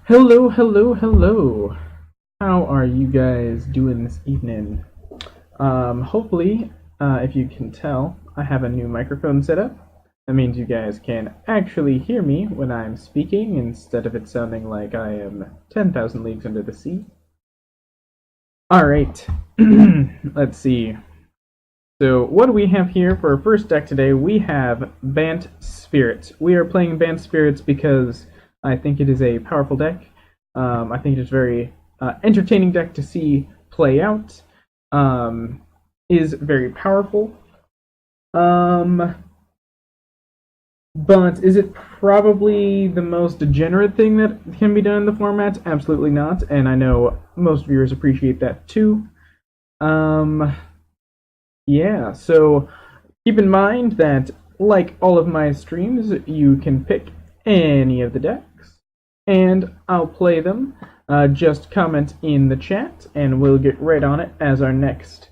Hello, hello, hello. How are you guys doing this evening? Hopefully, if you can tell, I have a new microphone set up. That means you guys can actually hear me when I'm speaking instead of it sounding like I am 10,000 leagues under the sea. Alright, let's see. So, what do we have here for our first deck today? We have Bant Spirits. We are playing Bant Spirits because I think it is a powerful deck. I think it is a very entertaining deck to see play out. Is very powerful. But is it probably the most degenerate thing that can be done in the format? Absolutely not, and I know most viewers appreciate that too. Yeah, so keep in mind that, like all of my streams, you can pick any of the decks, and I'll play them. Just comment in the chat, and we'll get right on it as our next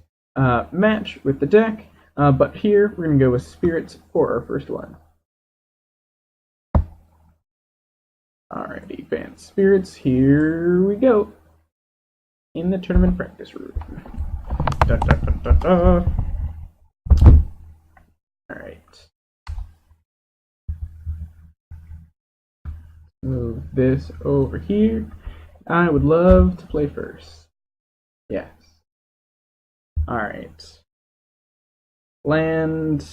match with the deck. But here, we're going to go with Spirits for our first one. Alrighty, Bant Spirits, here we go. In the tournament practice room. Da, da, da, da, da. Alright. Move this over here. I would love to play first. Yes. Alright. Land.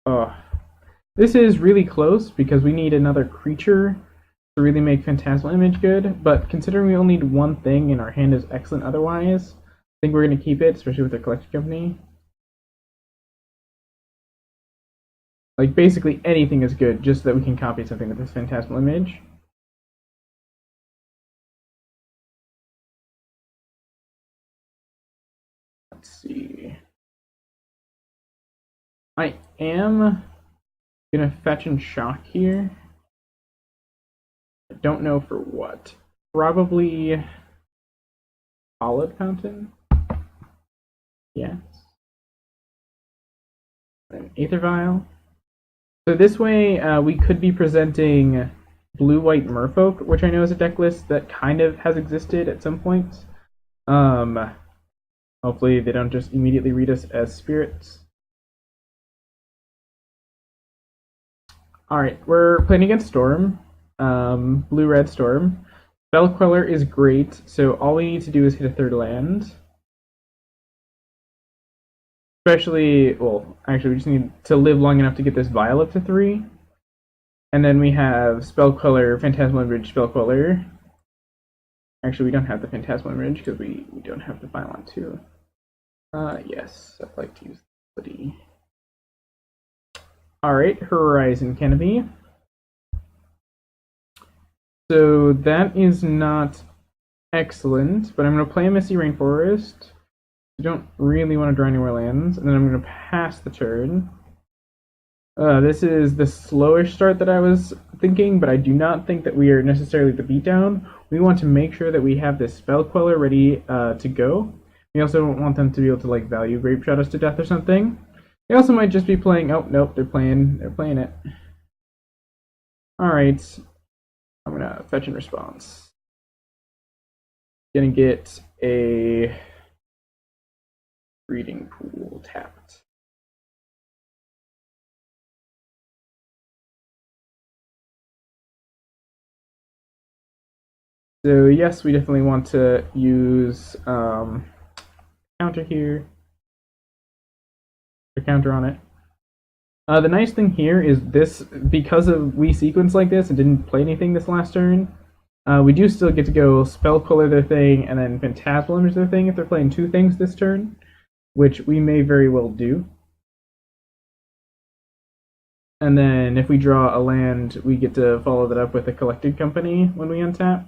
Oh. This is really close because we need another creature to really make Phantasmal Image good, but considering we only need one thing and our hand is excellent otherwise, I think we're going to keep it, especially with the collection company. Like, basically anything is good, just so that we can copy something with this Phantasmal Image. Let's see. I am going to fetch and shock here. I don't know for what. Probably Solid Fountain? Yes. An Aether Vial. So this way, we could be presenting Blue-White Merfolk, which I know is a deck list that kind of has existed at some point. Hopefully they don't just immediately read us as spirits. Alright, we're playing against Storm. Blue-Red Storm. Spell Queller is great, so all we need to do is hit a third land. Especially, well, actually we just need to live long enough to get this Vial up to 3. And then we have Spell Queller, Phantasmal Image, Spell Queller. Actually, we don't have the Phantasmal Image because we don't have the Vial on 2. Yes, I'd like to use the ability. Alright, Horizon Canopy. So that is not excellent, but I'm going to play a Misty Rainforest. I don't really want to draw any more lands, and then I'm going to pass the turn. This is the slowish start that I was thinking, but I do not think that we are necessarily the beatdown. We want to make sure that we have this Spell Queller ready to go. We also don't want them to be able to like value Grape Shot us to death or something. They also might just be playing. Oh nope, they're playing it. All right, I'm gonna fetch in response. Gonna get a Breeding Pool tapped. So yes, we definitely want to use counter here. A counter on it. The nice thing here is this, because of we sequence like this and didn't play anything this last turn, we do still get to go Spell Queller their thing and then Phantasmal Image their thing if they're playing 2 things this turn, which we may very well do. And then if we draw a land, we get to follow that up with a Collected Company when we untap,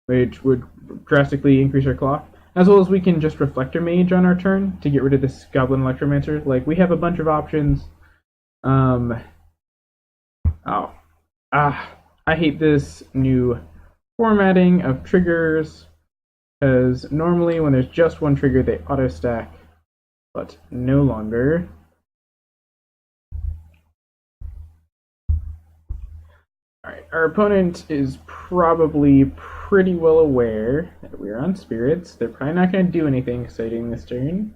which would drastically increase our clock. As well as we can just Reflector Mage on our turn to get rid of this Goblin Electromancer. Like, we have a bunch of options. I hate this new formatting of triggers, because normally when there's just one trigger they auto stack, but no longer. Alright, our opponent is probably pretty well aware that we're on spirits. They're probably not going to do anything exciting this turn.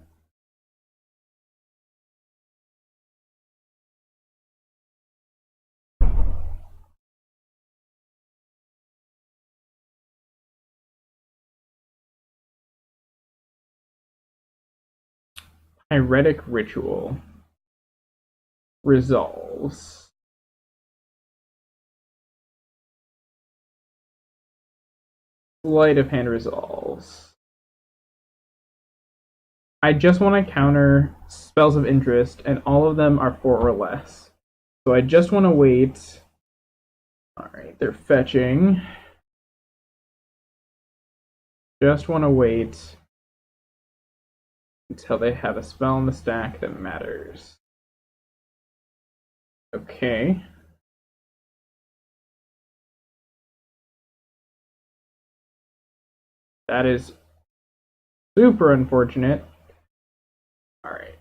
Pyretic Ritual resolves. Sleight of Hand resolves. I just want to counter spells of interest, and all of them are 4 or less. So I just want to wait. Alright, they're fetching. Just want to wait until they have a spell in the stack that matters. Okay. That is super unfortunate. Alright.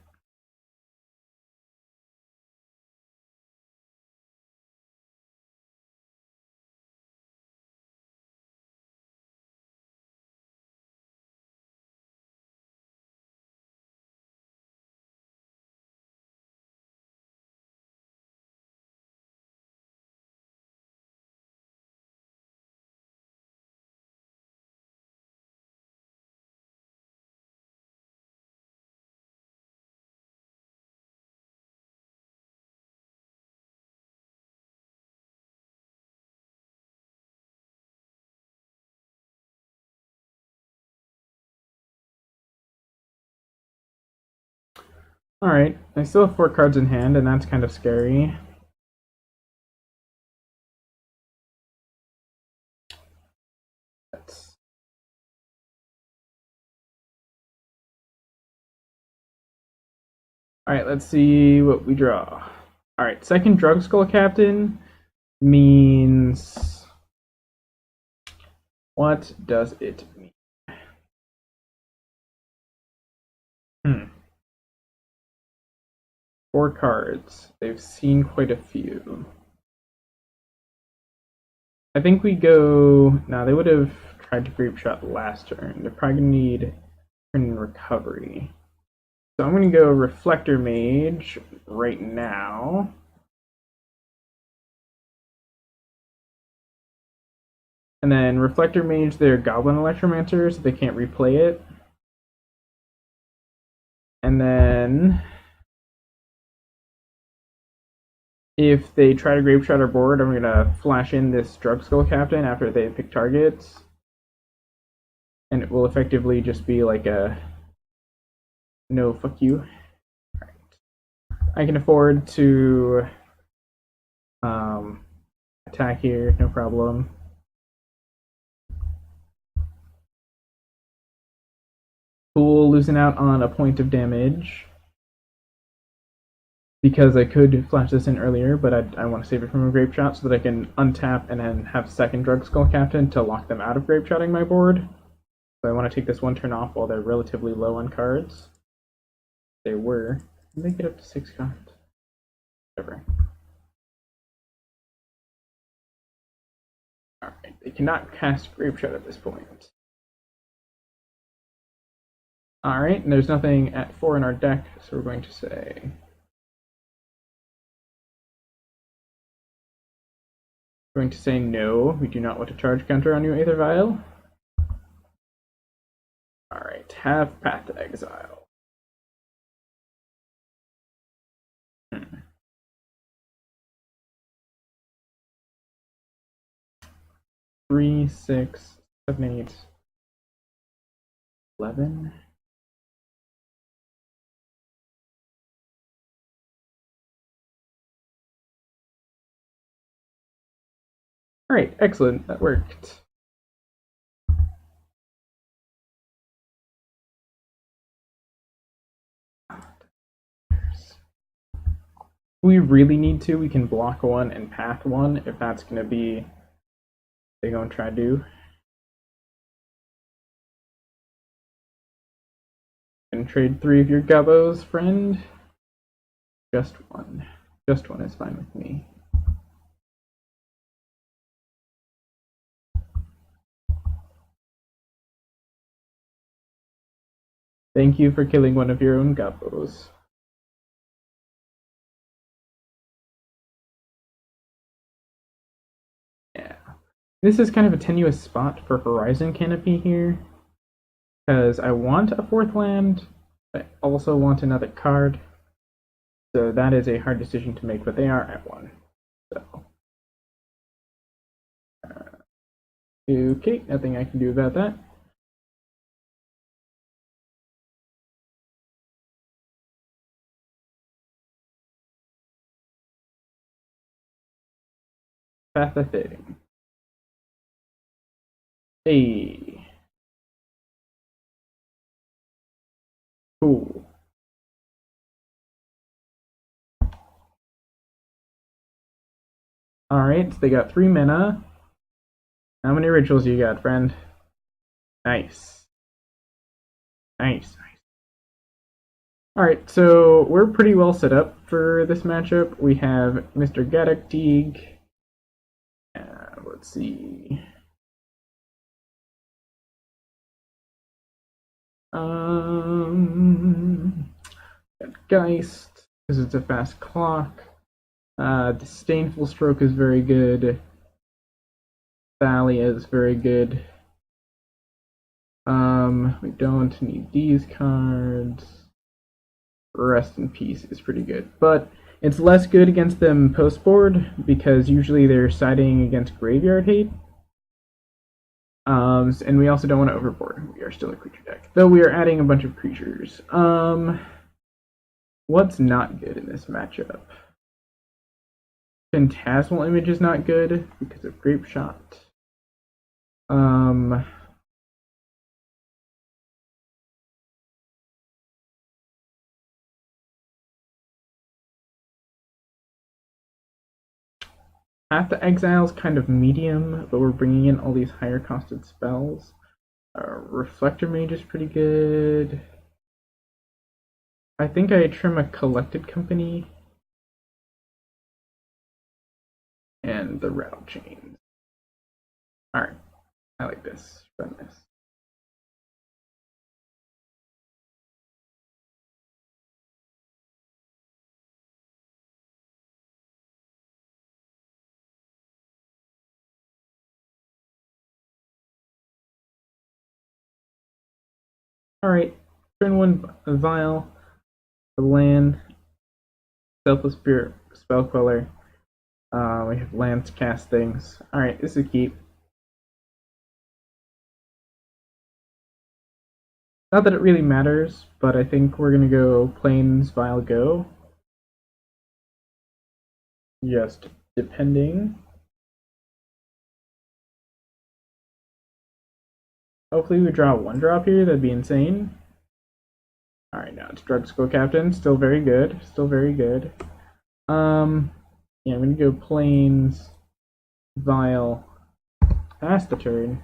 Alright, I still have 4 cards in hand, and that's kind of scary. That's... Alright, let's see what we draw. Alright, second Drug Skull Captain means... What does it mean? Hmm. 4 cards. They've seen quite a few. I think we go... Now, they would have tried to Grape Shot last turn. They're probably going to need turn recovery. So I'm going to go Reflector Mage right now. And then Reflector Mage their Goblin Electromancer so they can't replay it. And then if they try to Grape Shot our board, I'm going to flash in this Drug Skull Captain after they pick targets. And it will effectively just be like a no, fuck you. All right. I can afford to attack here, no problem. Cool, losing out on a point of damage because I could flash this in earlier, but I want to save it from a Grape Shot so that I can untap and then have second Drug Skull Captain to lock them out of Grape Shotting my board. So I want to take this one turn off while they're relatively low on cards. They were. They get up to 6 cards. Whatever. Alright, they cannot cast Grape Shot at this point. Alright, and there's nothing at 4 in our deck, so we're going to say... We're going to say no, we do not want to charge counter on you, Aether Vial. Alright, have Path to Exile. 3, 6, 7, 8, 11. Alright, excellent, that worked. We really need to, we can block 1 and path 1 if that's going to be they're going to try to do. And trade 3 of your Gobos, friend. Just 1. Just 1 is fine with me. Thank you for killing one of your own Gappos. Yeah. This is kind of a tenuous spot for Horizon Canopy here, because I want a fourth land, but I also want another card. So that is a hard decision to make, but they are at one. So, okay, nothing I can do about that. Path of Fading. Hey. Cool. Alright, so they got 3 mana. How many rituals you got, friend? Nice. Nice. Alright, so we're pretty well set up for this matchup. We have Mr. Gaddock Teague. Let's see. Geist, because it's a fast clock. Disdainful Stroke is very good. Thalia is very good. We don't need these cards. Rest in Peace is pretty good, but it's less good against them post board because usually they're siding against Graveyard Hate. And we also don't want to overboard. We are still a creature deck, though we are adding a bunch of creatures. What's not good in this matchup? Phantasmal Image is not good because of Grape Shot. Path to Exile is kind of medium, but we're bringing in all these higher costed spells. Reflector Mage is pretty good. I think I trim a Collected Company and the Rattle Chains. Alright, I like this. Run this. Alright, turn 1 Vial, the land, Selfless Spirit, Spell Queller. We have lands cast things. Alright, this is a keep. Not that it really matters, but I think we're gonna go Plains Vial Go. Just depending. Hopefully we draw a 1-drop here, that'd be insane. Alright, now it's Drug School Captain, still very good. Still very good. Yeah, I'm gonna go Plains Vial. Pass the turn.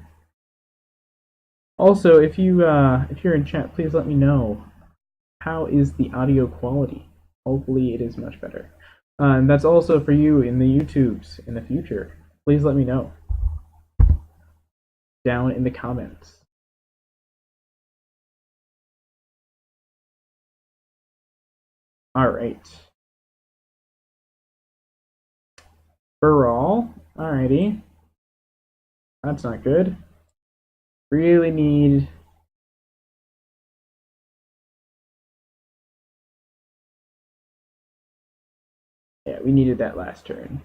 Also, if you're in chat, please let me know how is the audio quality. Hopefully, it is much better. And that's also for you in the YouTubes in the future. Please let me know down in the comments. All right. Burrall. Alrighty. That's not good. Really need. Yeah, we needed that last turn.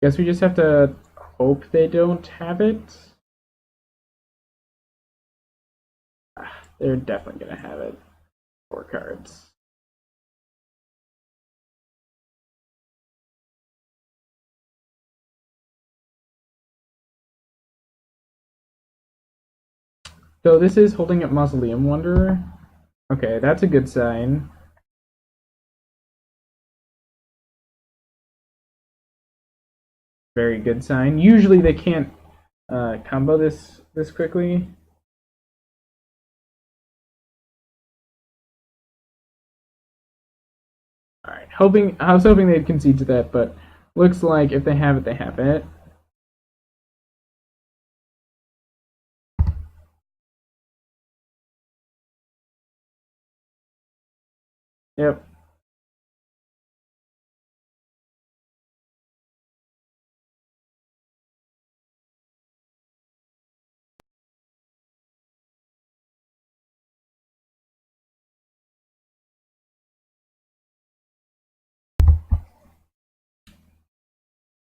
Guess we just have to hope they don't have it. They're definitely gonna have it. 4 cards. So this is holding up Mausoleum Wanderer. Okay, that's a good sign. Very good sign. Usually they can't combo this quickly. All right, I was hoping they'd concede to that, but looks like if they have it, they have it. Yep.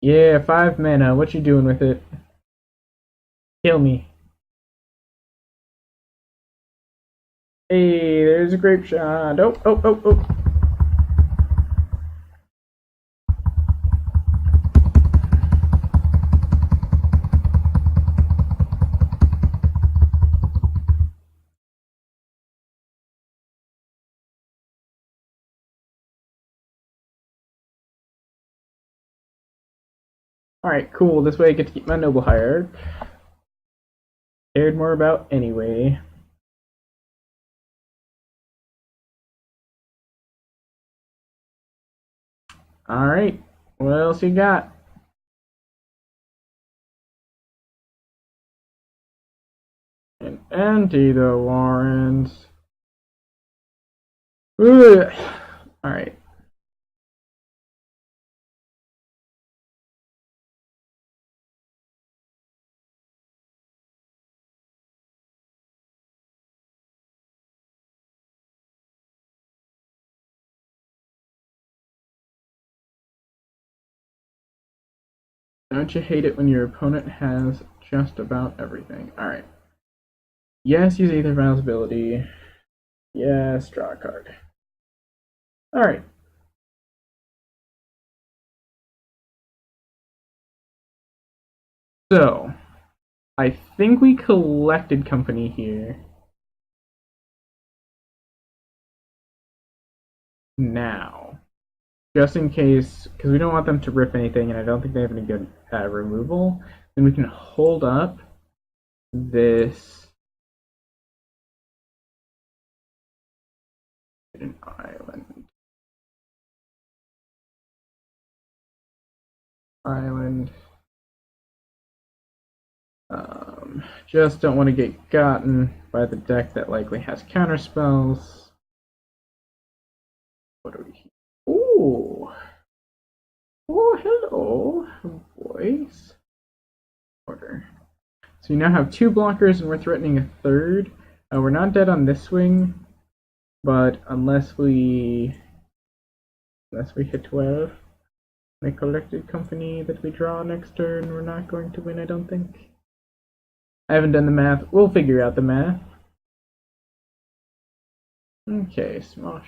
Yeah, 5 mana. What you doing with it? Kill me. Hey, there's a grape shot. Oh, oh, oh, oh. Alright, cool. This way I get to keep my noble hierarch. Cared more about anyway. Alright, what else you got? And empty the warrants. Alright. Don't you hate it when your opponent has just about everything? Alright. Yes, use Aether Vial's ability. Yes, draw a card. Alright. So, I think we collected company here. Now, just in case, because we don't want them to rip anything, and I don't think they have any good removal, then we can hold up this an island. Just don't want to get gotten by the deck that likely has counter spells. What are we? Ooh. Oh, hello, boys. Order. So we now have 2 blockers and we're threatening a third. We're not dead on this swing, but unless we hit 12, a collected company that we draw next turn, we're not going to win, I don't think. I haven't done the math. We'll figure out the math. Okay, Smosh.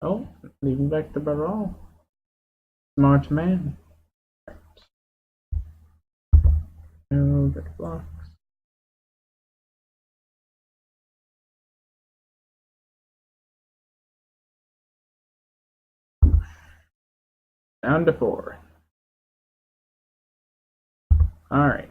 Oh, leaving back the barrel. Smart man. Right. No good blocks. Down to 4. Alright.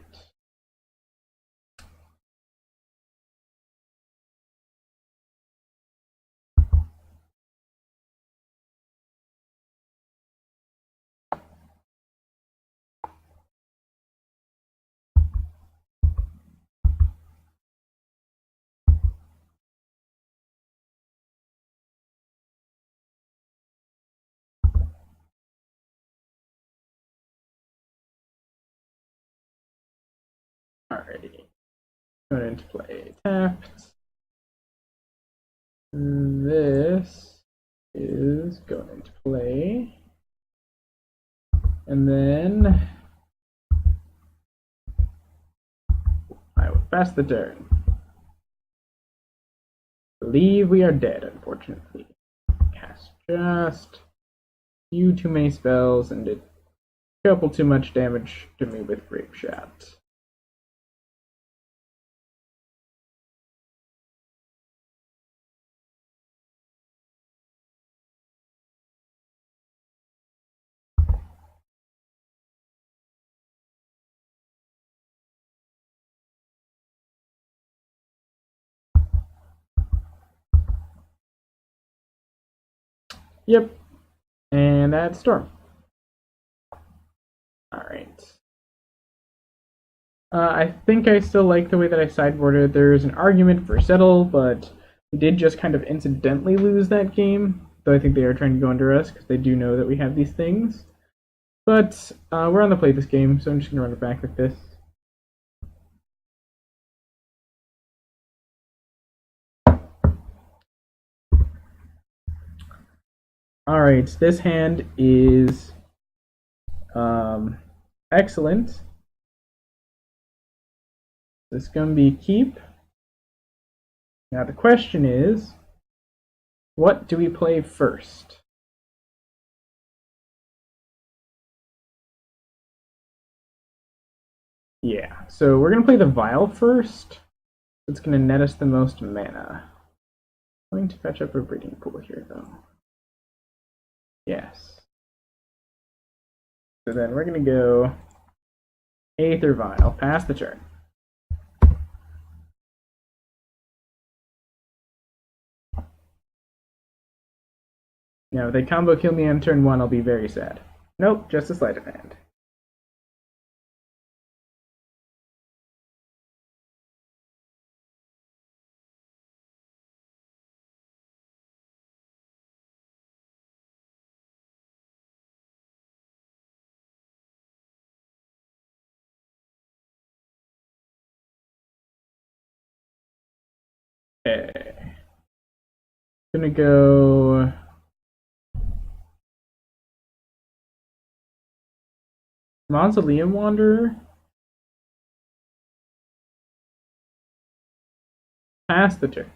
Alrighty. Going into play. Tapped. This is going into play. And then I will pass the turn. I believe we are dead, unfortunately. Cast just a few too many spells and did a couple too much damage to me with Grape Shot. Yep. And add Storm. Alright. I think I still like the way that I sideboarded. There's an argument for Settle, but we did just kind of incidentally lose that game. though I think they are trying to go under us because they do know that we have these things. But we're on the play this game, so I'm just going to run it back with this. Alright, this hand is excellent. This is going to be keep. Now the question is, what do we play first? Yeah, so we're going to play the Vial first. It's going to net us the most mana. I'm going to fetch up a breeding pool here, though. Yes. So then we're going to go Aether Vial, pass the turn. Now, if they combo kill me on turn 1, I'll be very sad. Nope, just a sleight of hand. Okay. Gonna go Mausoleum Wanderer. Pass the turn.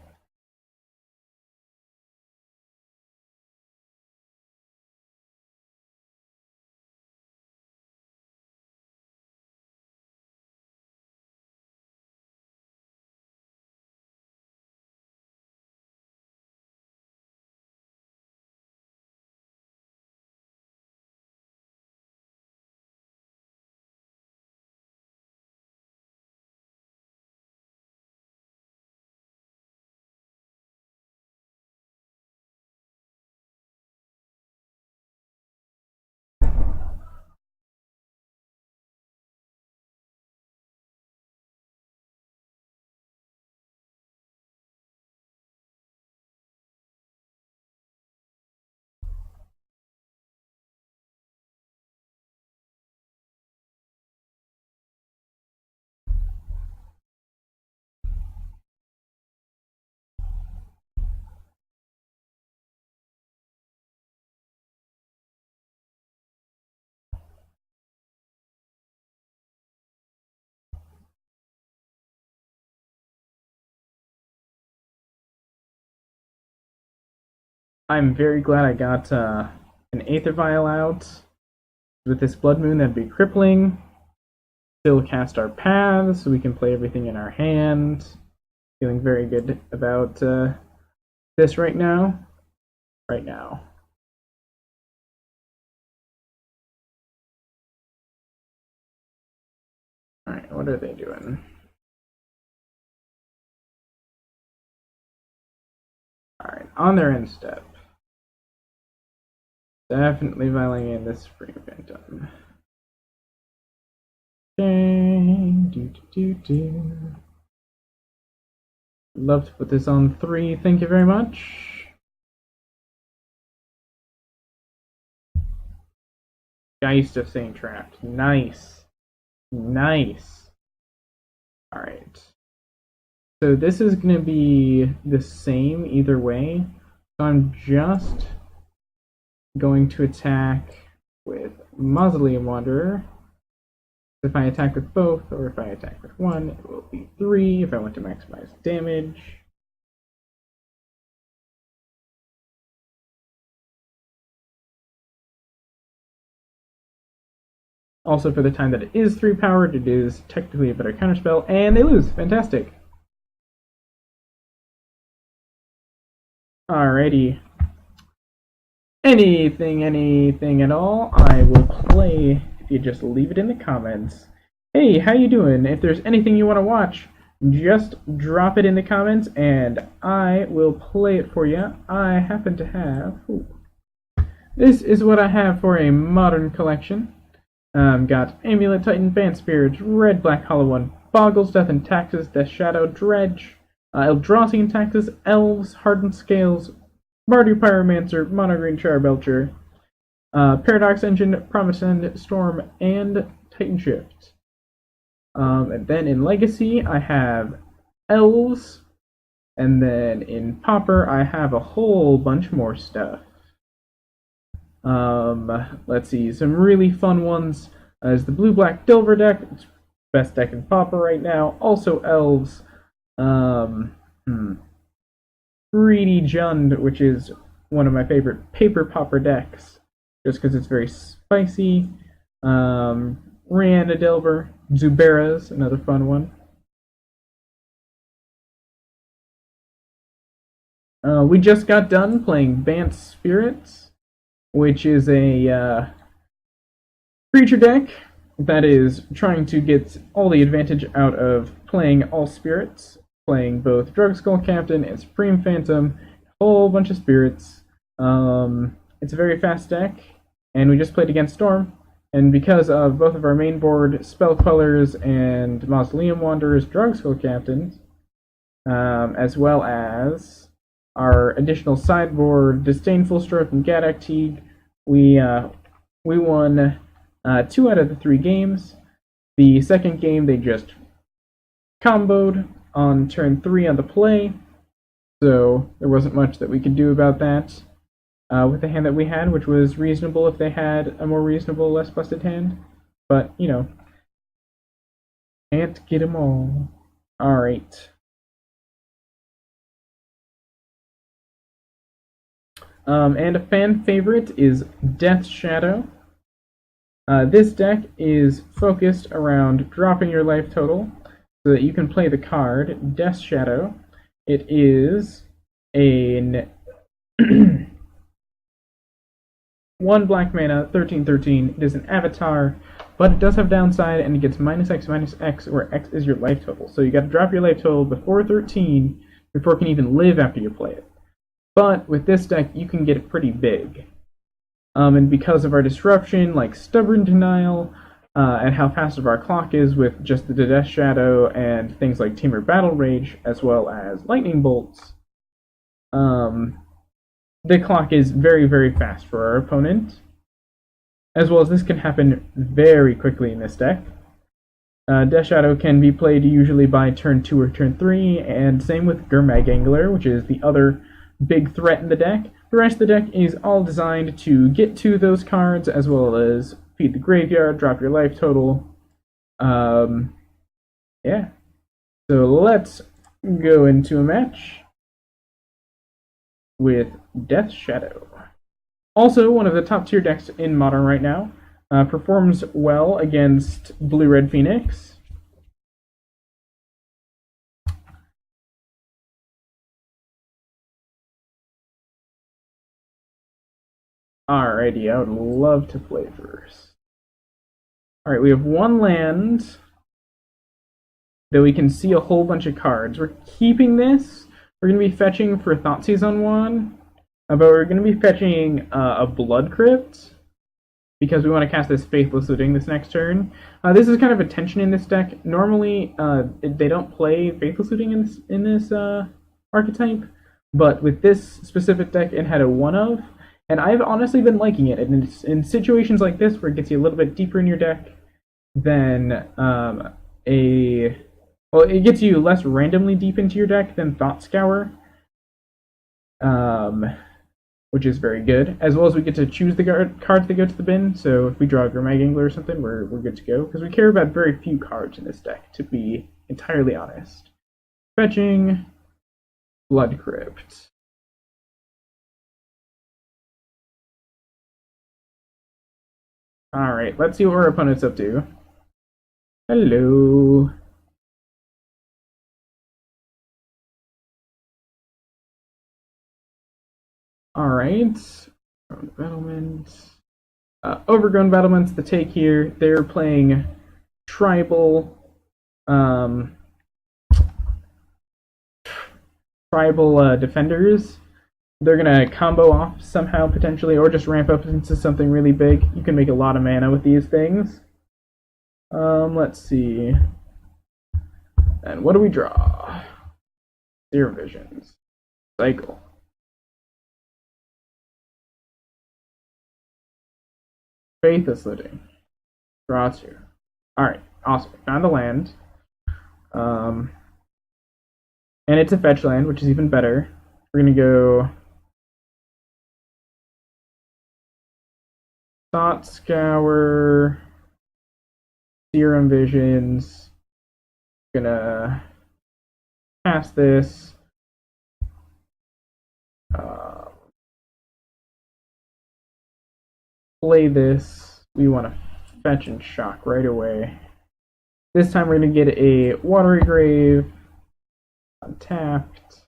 I'm very glad I got an Aether Vial out. With this Blood Moon, that'd be crippling. Still cast our paths, so we can play everything in our hand. Feeling very good about this right now. Alright, what are they doing? Alright, on their end step. Definitely violating in this free phantom. Love to put this on 3, thank you very much. Geist of Saint Trapped. Nice. Nice. Alright. So this is going to be the same either way. So I'm just going to attack with Mausoleum Wanderer. If I attack with both, or if I attack with one, it will be 3 if I want to maximize damage. Also, for the time that it is 3 powered, it is technically a better counterspell, and they lose. Fantastic. Alrighty. Anything at all, I will play if you just leave it in the comments. Hey, how you doing? If there's anything you want to watch, just drop it in the comments and I will play it for you. I happen to have... Ooh. This is what I have for a modern collection. Got Amulet Titan, Band Spirits, Red Black Hollow One, Boggles, Death and Taxes, Death Shadow, Dredge, Eldrazi and Taxes, Elves, Hardened Scales, Bardu Pyromancer, Mono Green Charbelcher, Paradox Engine, Promise End, Storm, and Titan Shift. And then in Legacy, I have Elves, and then in Pauper, I have a whole bunch more stuff. Let's see, some really fun ones is the Blue-Black Delver deck, best deck in Pauper right now. Also Elves. Greedy Jund, which is one of my favorite paper Pauper decks, just because it's very spicy. Rihanna Delver, Zuberas, another fun one. We just got done playing Bant Spirits, which is a creature deck that is trying to get all the advantage out of playing all spirits, playing both Drug Skull Captain and Supreme Phantom, a whole bunch of spirits. It's a very fast deck, and we just played against Storm. And because of both of our main board Spell Quellers and Mausoleum Wanderers Drug Skull Captains, as well as our additional sideboard Disdainful Stroke and Gadak Teague, we won 2 out of the 3 games. The second game they just comboed on turn 3 on the play, so there wasn't much that we could do about that with the hand that we had, which was reasonable if they had a more reasonable, less busted hand. But, you know, can't get them all. Alright. And a fan favorite is Death Shadow. This deck is focused around dropping your life total so that you can play the card Death Shadow. It is an 1 black mana, 13/13. It is an avatar, but it does have downside, and it gets -X, where X is your life total. So you got to drop your life total before 13 before it can even live after you play it. But with this deck, you can get it pretty big. And because of our disruption, like Stubborn Denial, and how fast our clock is with just the Death Shadow and things like Temur Battle Rage, as well as Lightning Bolts, the clock is very, very fast for our opponent. As well as this can happen very quickly in this deck. Death Shadow can be played usually by turn 2 or turn 3, and same with Gurmag Angler, which is the other big threat in the deck. The rest of the deck is all designed to get to those cards, as well as feed the graveyard, drop your life total. Yeah. So let's go into a match with Death Shadow. Also, one of the top tier decks in Modern right now. Performs well against Blue-Red Phoenix. Alrighty, I would love to play first. Alright, we have 1 land that we can see a whole bunch of cards. We're keeping this. We're going to be fetching for Thoughtseize on 1, but we're going to be fetching a Blood Crypt because we want to cast this Faithless Looting this next turn. This is kind of a tension in this deck. Normally, they don't play Faithless Looting in this archetype, but with this specific deck, it had a 1-of, and I've honestly been liking it. And in situations like this, where it gets you a little bit deeper in your deck than it gets you less randomly deep into your deck than Thought Scour, which is very good. As well as we get to choose the cards that go to the bin. So if we draw a Gurmag Angler or something, we're good to go, because we care about very few cards in this deck, to be entirely honest. Fetching Blood Crypt. Alright, let's see what our opponent's up to. Hello. Alright. Battlements. Overgrown Battlements, the take here. They're playing tribal defenders. They're gonna combo off somehow, potentially, or just ramp up into something really big. You can make a lot of mana with these things. Let's see. And what do we draw? Zero Visions. Cycle. Faithless Living. Draw two. Alright, awesome. Found the land. And it's a fetch land, which is even better. We're gonna go Thought Scour, Serum Visions. Gonna pass this. Play this. We want to fetch and shock right away. This time we're going to get a Watery Grave untapped.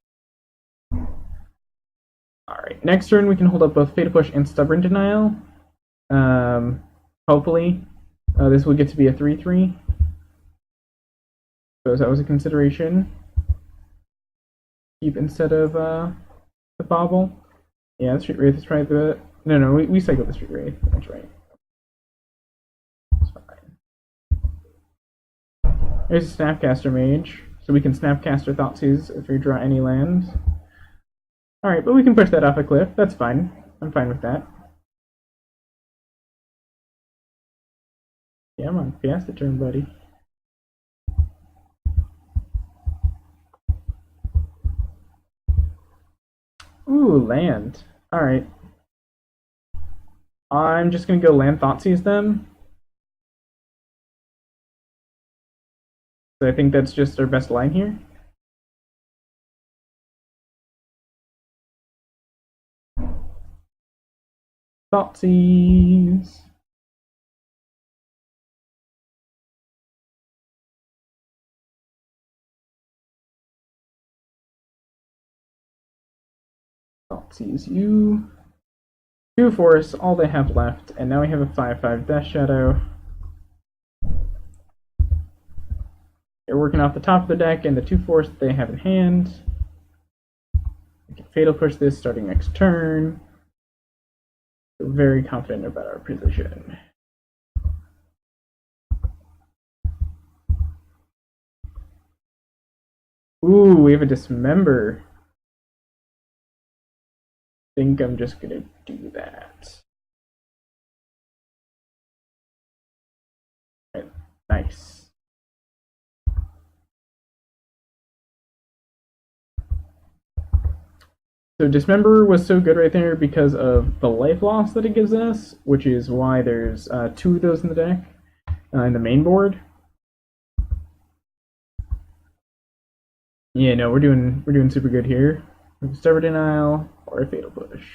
Alright, next turn we can hold up both Fatal Push and Stubborn Denial. Hopefully. This will get to be a 3-3. So that was a consideration. Keep instead of the Bobble. Yeah, the Street Wraith is probably the... No, we cycle the Street Wraith. That's right. That's fine. There's a Snapcaster Mage, so we can Snapcaster Thoughtseize if we draw any land. Alright, but we can push that off a cliff. That's fine. I'm fine with that. Yeah, I'm on Fiesta turn, buddy. Ooh, land. Alright. I'm just gonna go land Thoughtseize them. So I think that's just our best line here. Thoughtseize. Thoughtseize you. 2 forests, all they have left, and now we have a 5/5 Death Shadow. They're working off the top of the deck and the 2 forests they have in hand. We can Fatal Push this starting next turn. We're very confident about our position. Ooh, we have a Dismember. I think I'm just gonna do that. Right, nice. So Dismember was so good right there because of the life loss that it gives us, which is why there's 2 of those in the deck in the main board. Yeah, no, we're doing super good here. Stubborn Denial or a Fatal Push.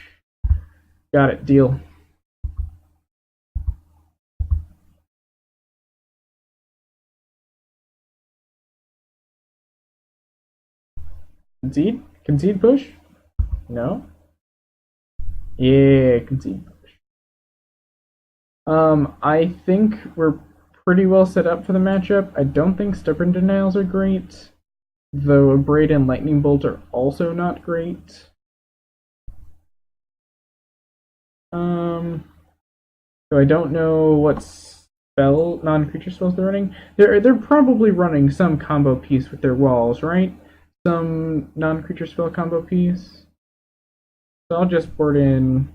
Got it. Deal. Concede? Concede push? No? Yeah, concede push. I think we're pretty well set up for the matchup. I don't think Stubborn Denials are great, though Abrade and Lightning Bolt are also not great. So I don't know what spell non-creature spells they're running. They're probably running some combo piece with their walls, right? Some non-creature spell combo piece. So I'll just board in.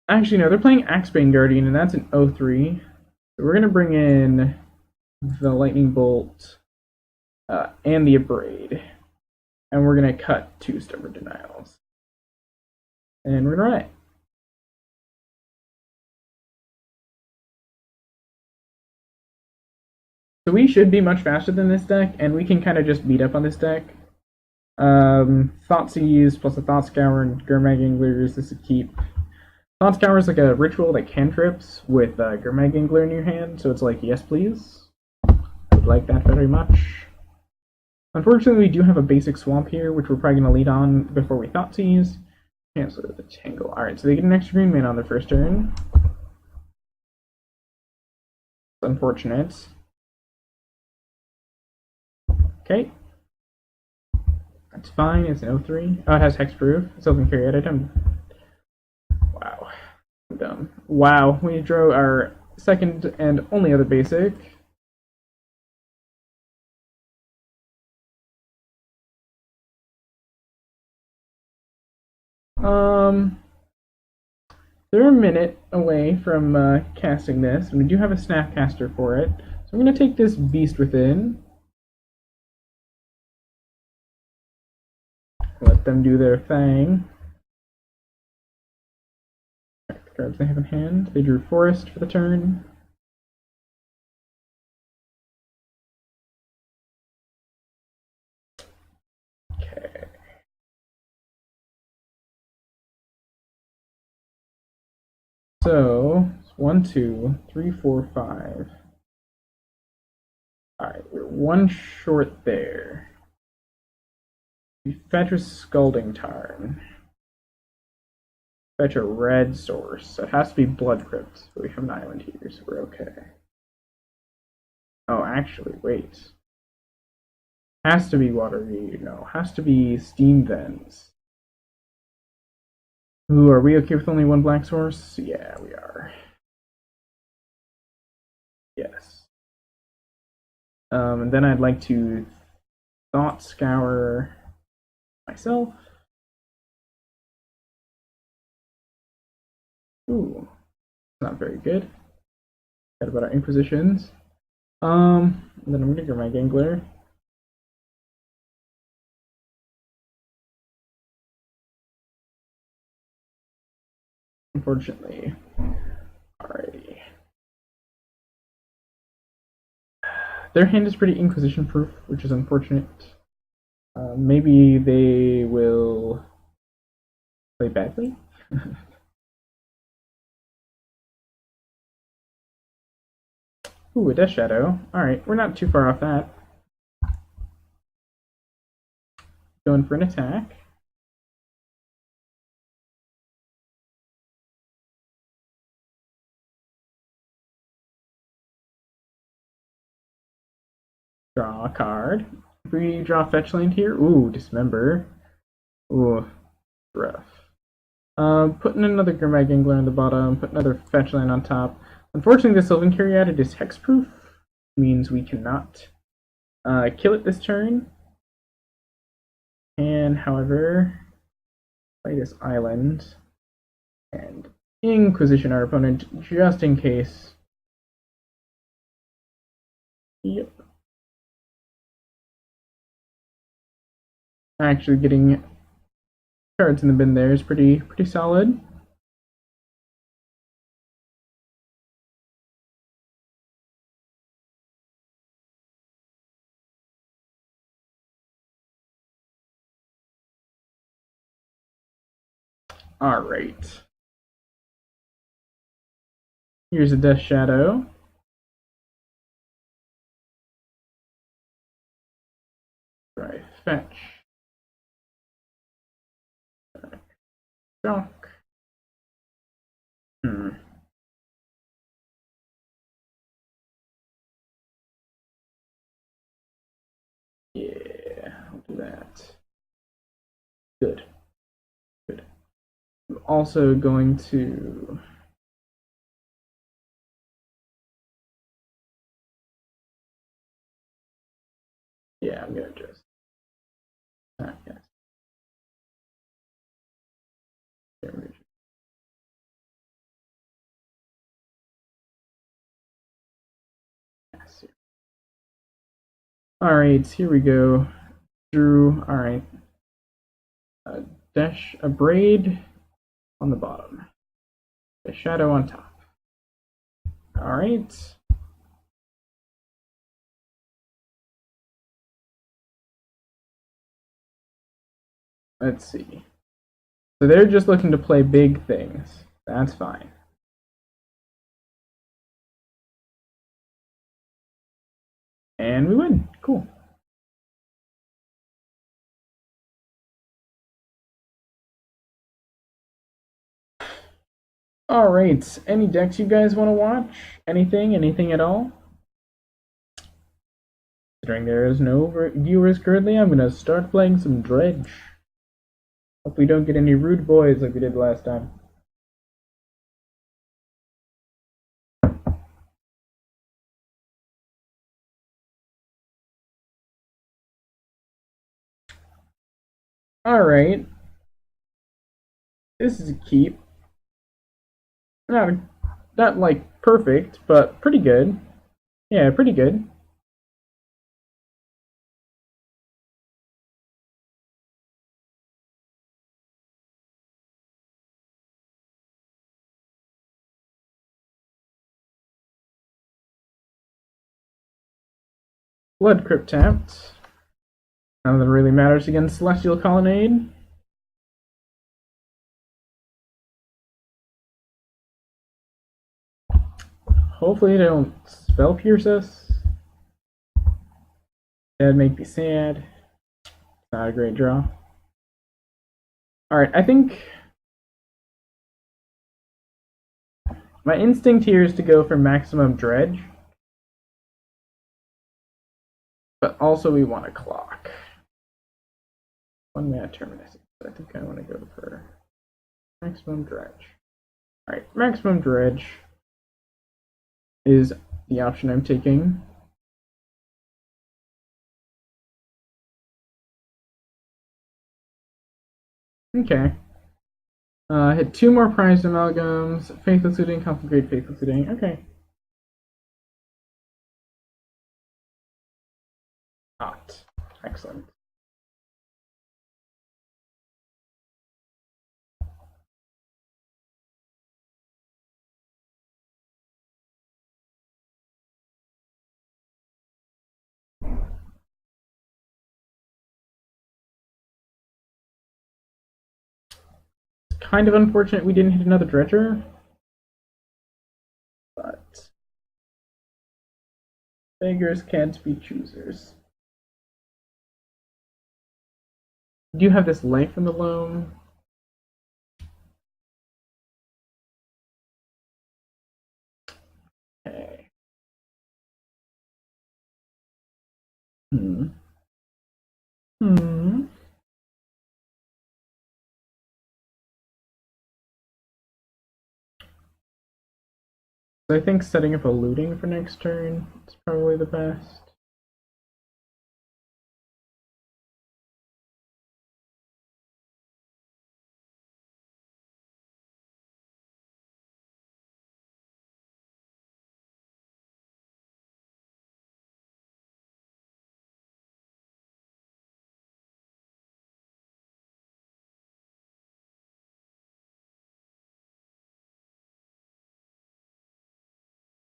Actually, no, they're playing Axebane Guardian, and that's an 0-3. So we're gonna bring in the Lightning Bolt and the Abrade, and we're gonna cut 2 Stubborn Denials, and we're gonna run it. So we should be much faster than this deck, and we can kind of just beat up on this deck. Thoughtseize plus a Thought Scour and Gurmag Anglers. This is a keep. Thought Scour is like a ritual that cantrips with Gurmag Angler in your hand, so it's like, yes please. I would like that very much. Unfortunately, we do have a basic swamp here, which we're probably going to lead on before we Thoughtseize. Cancel the Tangle. Alright, so they get an extra green mana on their first turn. It's unfortunate. Okay. That's fine, it's an 0-3. Oh, it has Hexproof. It's open carry edit. Wow. I'm dumb. Wow, we drew our second and only other basic. they're a minute away from casting this, and we do have a snapcaster for it. So I'm going to take this Beast Within, let them do their thing. The cards they have in hand. They drew Forest for the turn. Okay. So, 1, 2, 3, 4, 5. Alright, we're one short there. We fetch a Scalding Tarn. Fetch a red source. So it has to be Blood Crypt. But we have an island here, so we're okay. Oh, actually, wait. Has to be Watergate. No, has to be Steam Vents. Ooh, are we okay with only one black source? Yeah, we are. Yes. And then I'd like to Thought Scour myself. Ooh, not very good. Got about our Inquisitions. And then I'm gonna go my Gangler. Unfortunately. Alrighty. Their hand is pretty Inquisition proof, which is unfortunate. Maybe they will play badly. Ooh, a Death Shadow. Alright, we're not too far off that. Going for an attack. Draw a card. If we draw Fetch Land here, ooh, Dismember. Ooh, rough. Putting another Grimag Gangler on the bottom, put another Fetch Land on top. Unfortunately, the Sylvan Caryatid is hexproof, means we cannot kill it this turn. And, however, play this island and Inquisition our opponent just in case. Yep. Actually, getting cards in the bin there is pretty solid. All right. Here's a Death Shadow. Try fetch. Shock. Hmm. Yeah, I'll do that. Good. Good. I'm also going to. Yeah, I'm gonna just. Yes. Yes. All right, here we go. Drew. All right. Dash a braid on the bottom. A shadow on top. All right. Let's see. So they're just looking to play big things. That's fine. And we win. Cool. All right. Any decks you guys want to watch? Anything at all? Considering there is no viewers currently, I'm gonna start playing some Dredge. Hope we don't get any rude boys like we did last time. All right. This is a keep. Not not like perfect, but pretty good. Yeah, pretty good. Blood crypt tapped. None that really matters against Celestial Colonnade. Hopefully they don't spell pierce us. That'd make me sad. Not a great draw. Alright, I think my instinct here is to go for maximum dredge. But also we want a clock. 1 mana terminus. I think I want to go for maximum dredge. Alright, maximum dredge is the option I'm taking. Okay. Hit 2 more prized amalgams. Faithless Looting, Conflagrate, Faithless Looting. Okay. Hot. Excellent. It's kind of unfortunate we didn't hit another dredger. But beggars can't be choosers. Do you have this life in the loam? Okay. Hmm. Hmm. So I think setting up a looting for next turn is probably the best.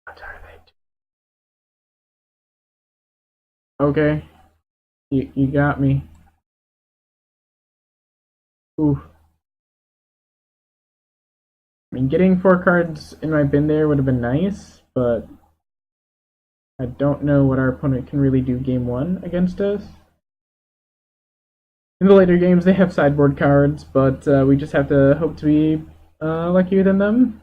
What are they doing? Okay. You got me. Ooh. I mean, getting 4 cards in my bin there would have been nice, but I don't know what our opponent can really do game 1 against us. In the later games, they have sideboard cards, but we just have to hope to be luckier than them.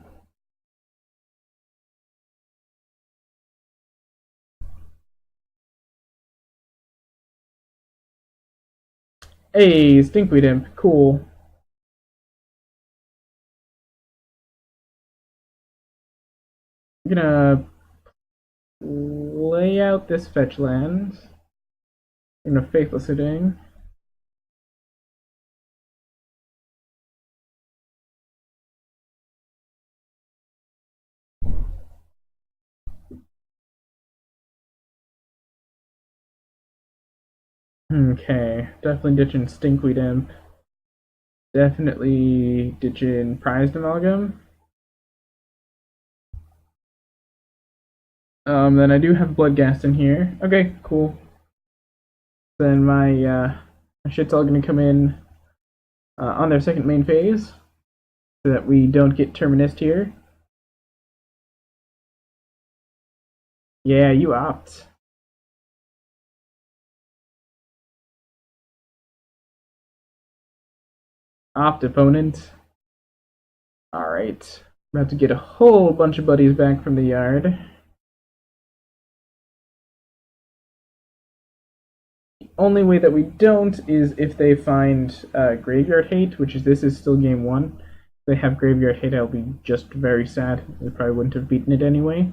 Hey, Stinkweed Imp, cool. I'm gonna lay out this fetch land. I'm gonna Faithless Looting. Okay, definitely ditching Stinkweed Imp. Definitely ditching Prized Amalgam. Then I do have Bloodghast in here. Okay, cool. Then my shit's all gonna come in on their second main phase, so that we don't get Terminist here. Yeah, you opt. Opt, opponent. Alright. About to get a whole bunch of buddies back from the yard. The only way that we don't is if they find Graveyard Hate, which is this is still game 1. If they have Graveyard Hate, I'll be just very sad. We probably wouldn't have beaten it anyway.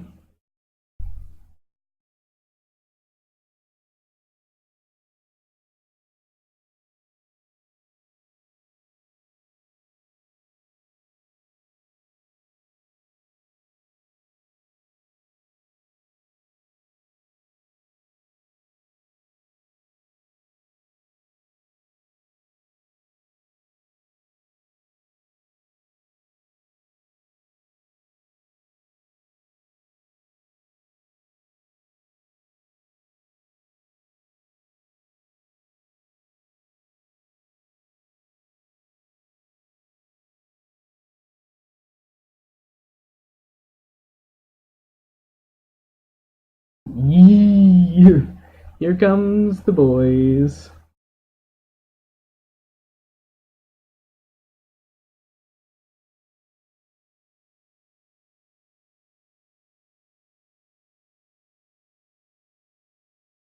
Here comes the boys.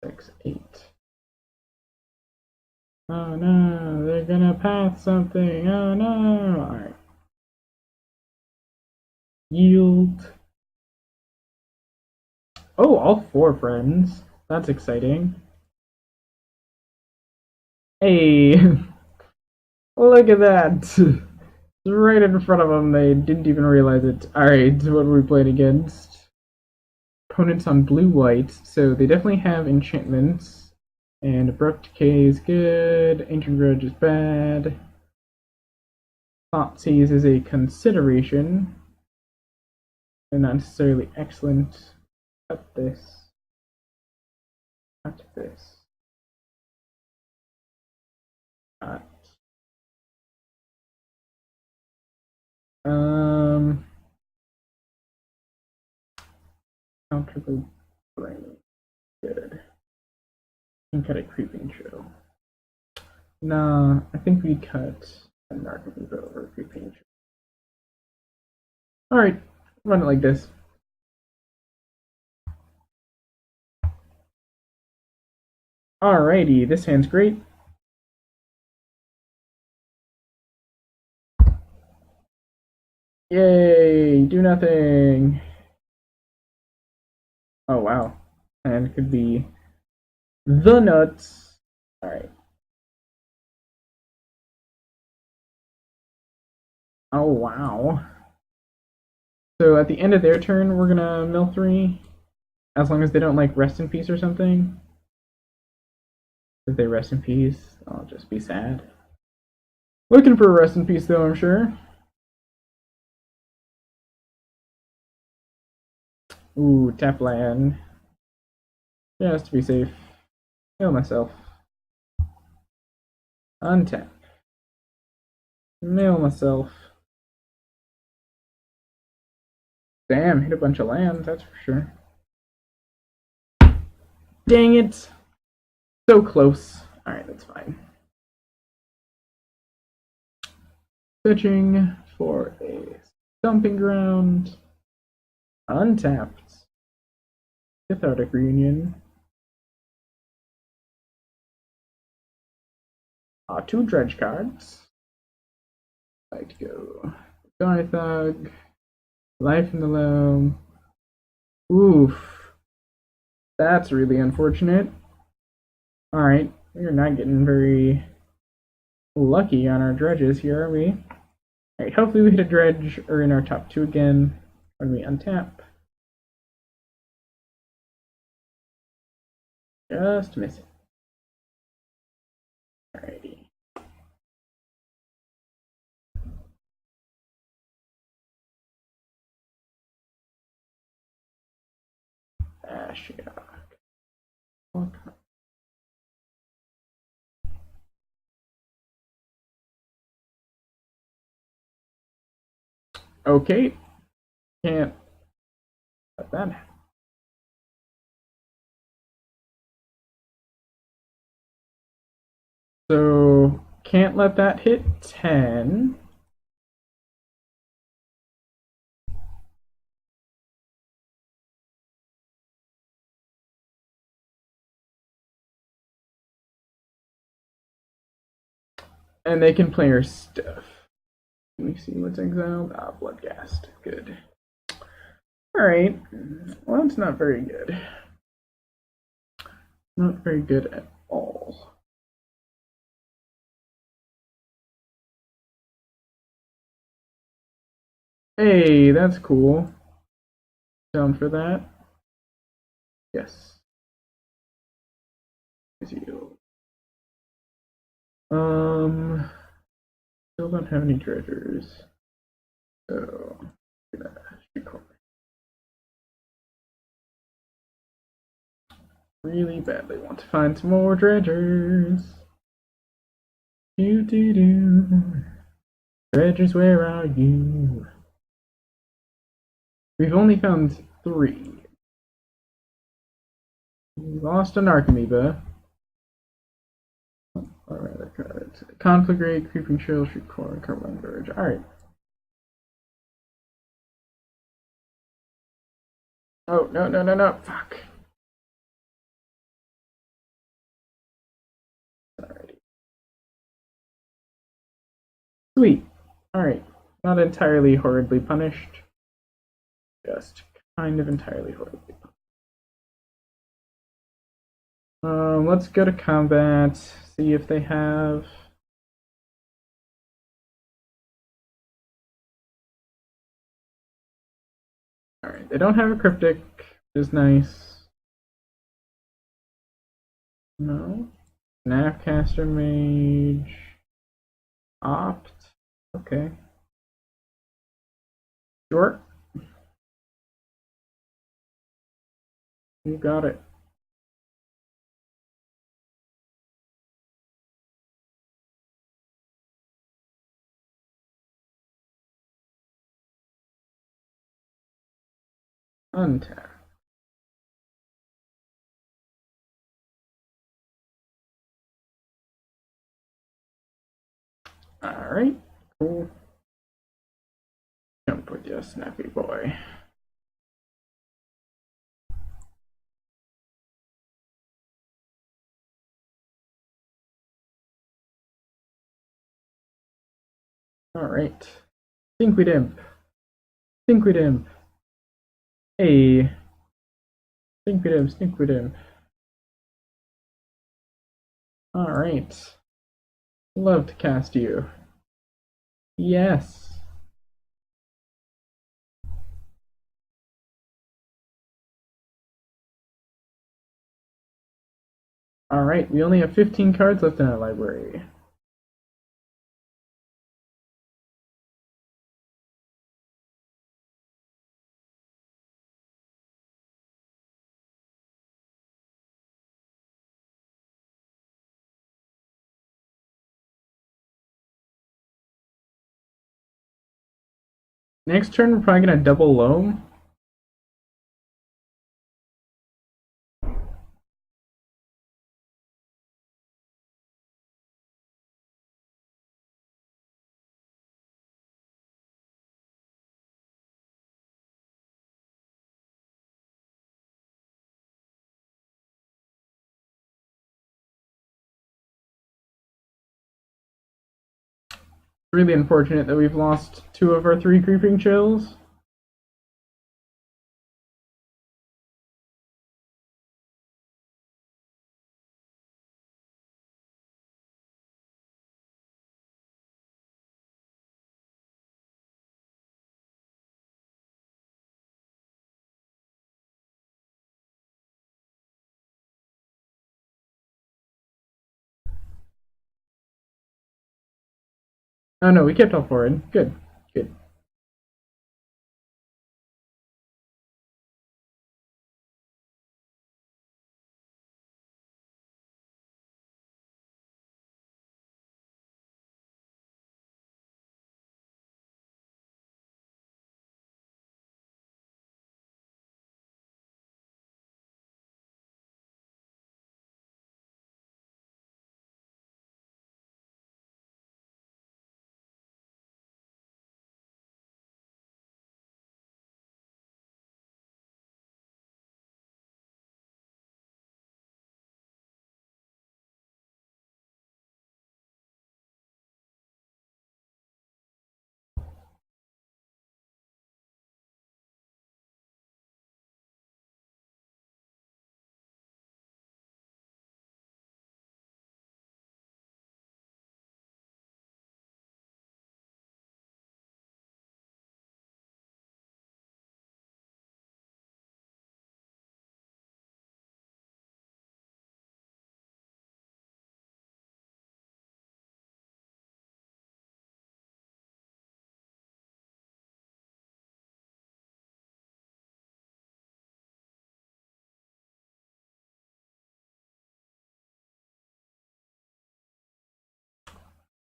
Six, eight. Oh no, they're gonna pass something. Oh no. Alright. Yield. Oh, all four friends. That's exciting. Hey, look at that. Right in front of them. They didn't even realize it. Alright, what are we playing against? Opponents on blue-white. So they definitely have enchantments. And Abrupt Decay is good. Ancient Grudge is bad. Thoughtseize is a consideration. And not necessarily excellent. Cut this. Cut this. Cut. Comfortably brain. Good. Can cut a creeping show. Nah, I think we cut a narcotic over a creeping show. Alright, run it like this. Alrighty, this hand's great. Yay, do nothing. Oh wow. And it could be the nuts. Alright. Oh wow. So at the end of their turn, we're gonna mill three. As long as they don't like rest in peace or something. If they rest in peace, I'll just be sad. Looking for a rest in peace though, I'm sure. Ooh, tap land. Just to be safe. Kill myself. Untap. Nail myself. Damn, hit a bunch of lands, that's for sure. Dang it! So close. Alright, that's fine. Searching for a stomping ground. Untapped. Cathartic Reunion. Two dredge cards. Like to go Garthug. Life in the Loam. Oof. That's really unfortunate. Alright, we're not getting very lucky on our dredges here, are we? Alright, hopefully we hit a dredge or in our top two again when we untap. Just miss it. Alrighty. Ashiok. Okay. Can't let that happen. So can't let that hit 10. And they can play our stuff. Let me see what's exiled. Ah, Bloodghast. Good. Alright. Well, that's not very good. Not very good at all. Hey, that's cool. Down for that? Yes. Still don't have any treasures. So, really badly want to find some more treasures. Do. Treasures, where are you? We've only found 3. We lost an Archimedes. Alright, cards. Conflagrate, Creeping Trail, Street Core, Carbon Verge. Alright. Oh, no, no, no, no. Fuck. Alrighty. Sweet. Alright. Not entirely horridly punished. Just kind of entirely horribly punished. Let's go to combat. See if they have. Alright, they don't have a cryptic, which is nice. No. Snapcaster Mage. Opt. Okay. Sure. You got it. Untap. Alright, cool. Jump with you, snappy boy. Alright. Stinkweed Imp. Stinkweed Imp. Hey. Stinkweed Imp, Stinkweed Imp. Alright. Love to cast you. Yes. Alright, we only have 15 cards left in our library. Next turn, we're probably gonna double loam. Really unfortunate that we've lost 2 of our 3 creeping chills. Oh no, we kept all 4 in. Good, good.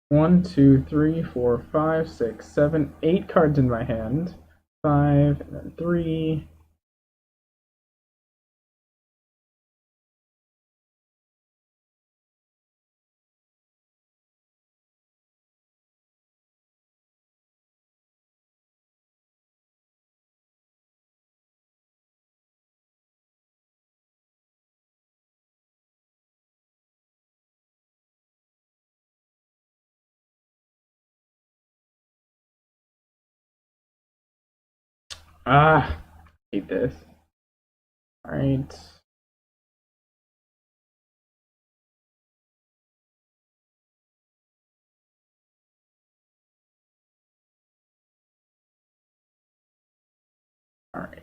One, two, three, four, five, six, seven, 8 cards in my hand. 5, and then 3. Ah, hate this. Alright. Alright.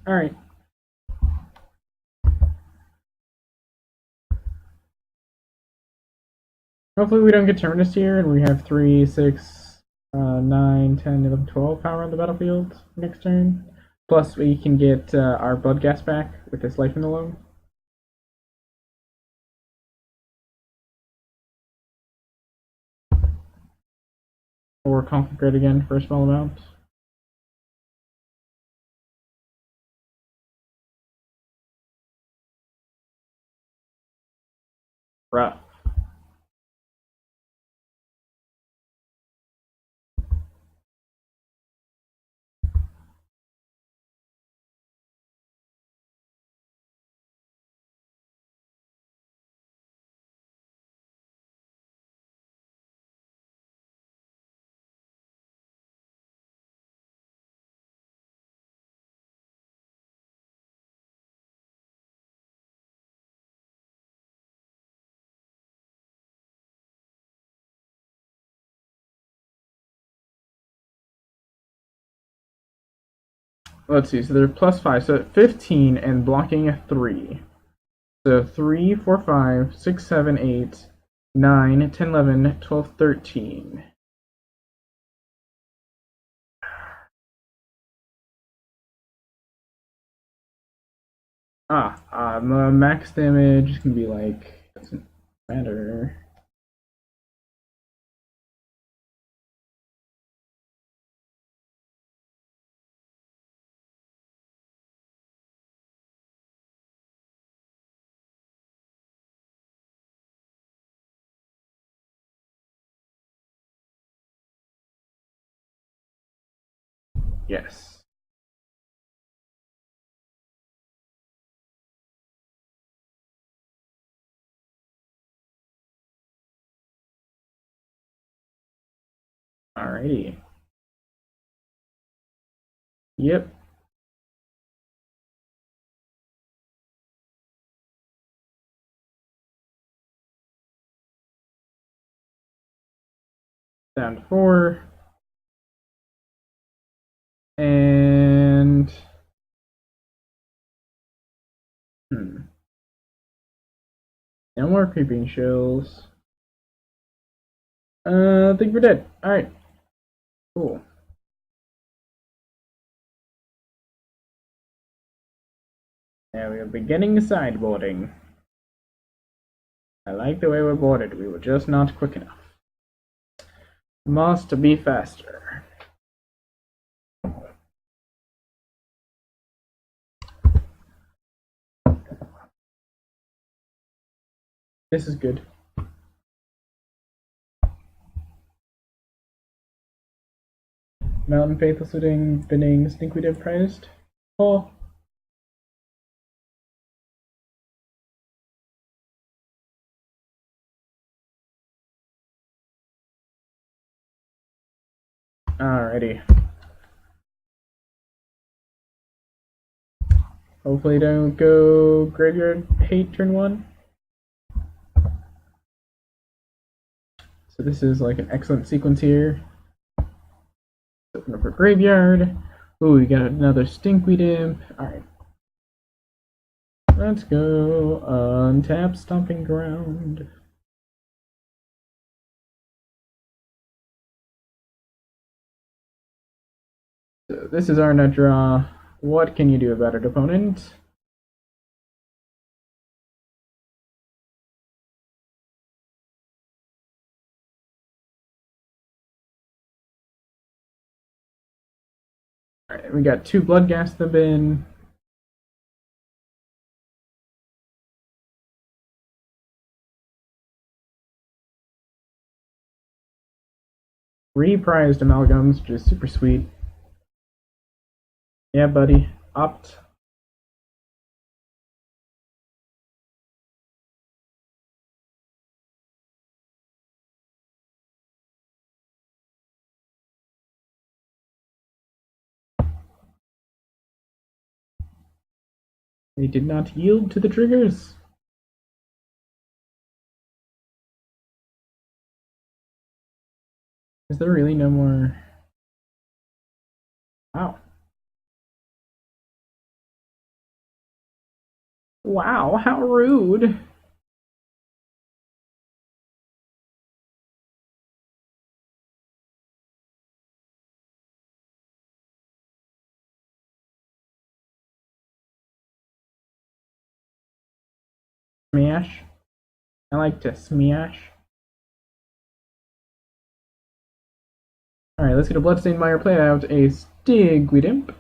Alright. Hopefully we don't get Terminus here and we have 3, 6, 9, 10, 11, 12 power on the battlefield next turn. Plus we can get our blood gas back with this life in the low. Or conflagrate again for a small amount. Rough. Let's see, so they're plus 5, so 15 and blocking a 3. So 3, 4, 5, 6, 7, 8, 9, 10, 11, 12, 13. Max damage can be like, doesn't matter. Yes. Alrighty. Yep. Down to 4. And no more creeping shells. I think we're dead. Alright. Cool. Now we'll be getting sideboarding. I like the way we're boarded. We were just not quick enough. Must be faster. This is good. Mountain Faithful Suiting, Bidding, Stinkweed Priced. Oh. Alrighty. Hopefully don't go Graveyard Hate turn 1. So this is like an excellent sequence here. Open up our Graveyard. Ooh, we got another Stinkweed Imp. Alright. Let's go. Untap Stomping Ground. So this is our nut draw. What can you do about it, opponent? Alright, we got 2 Blood Gas in the bin. reprized amalgams, which is super sweet. Yeah, buddy. Opt. They did not yield to the triggers. Is there really no more? Wow. Wow, how rude. Smash. I like to smash. Alright, let's get a Bloodstained Mire play out a Stigwidimp.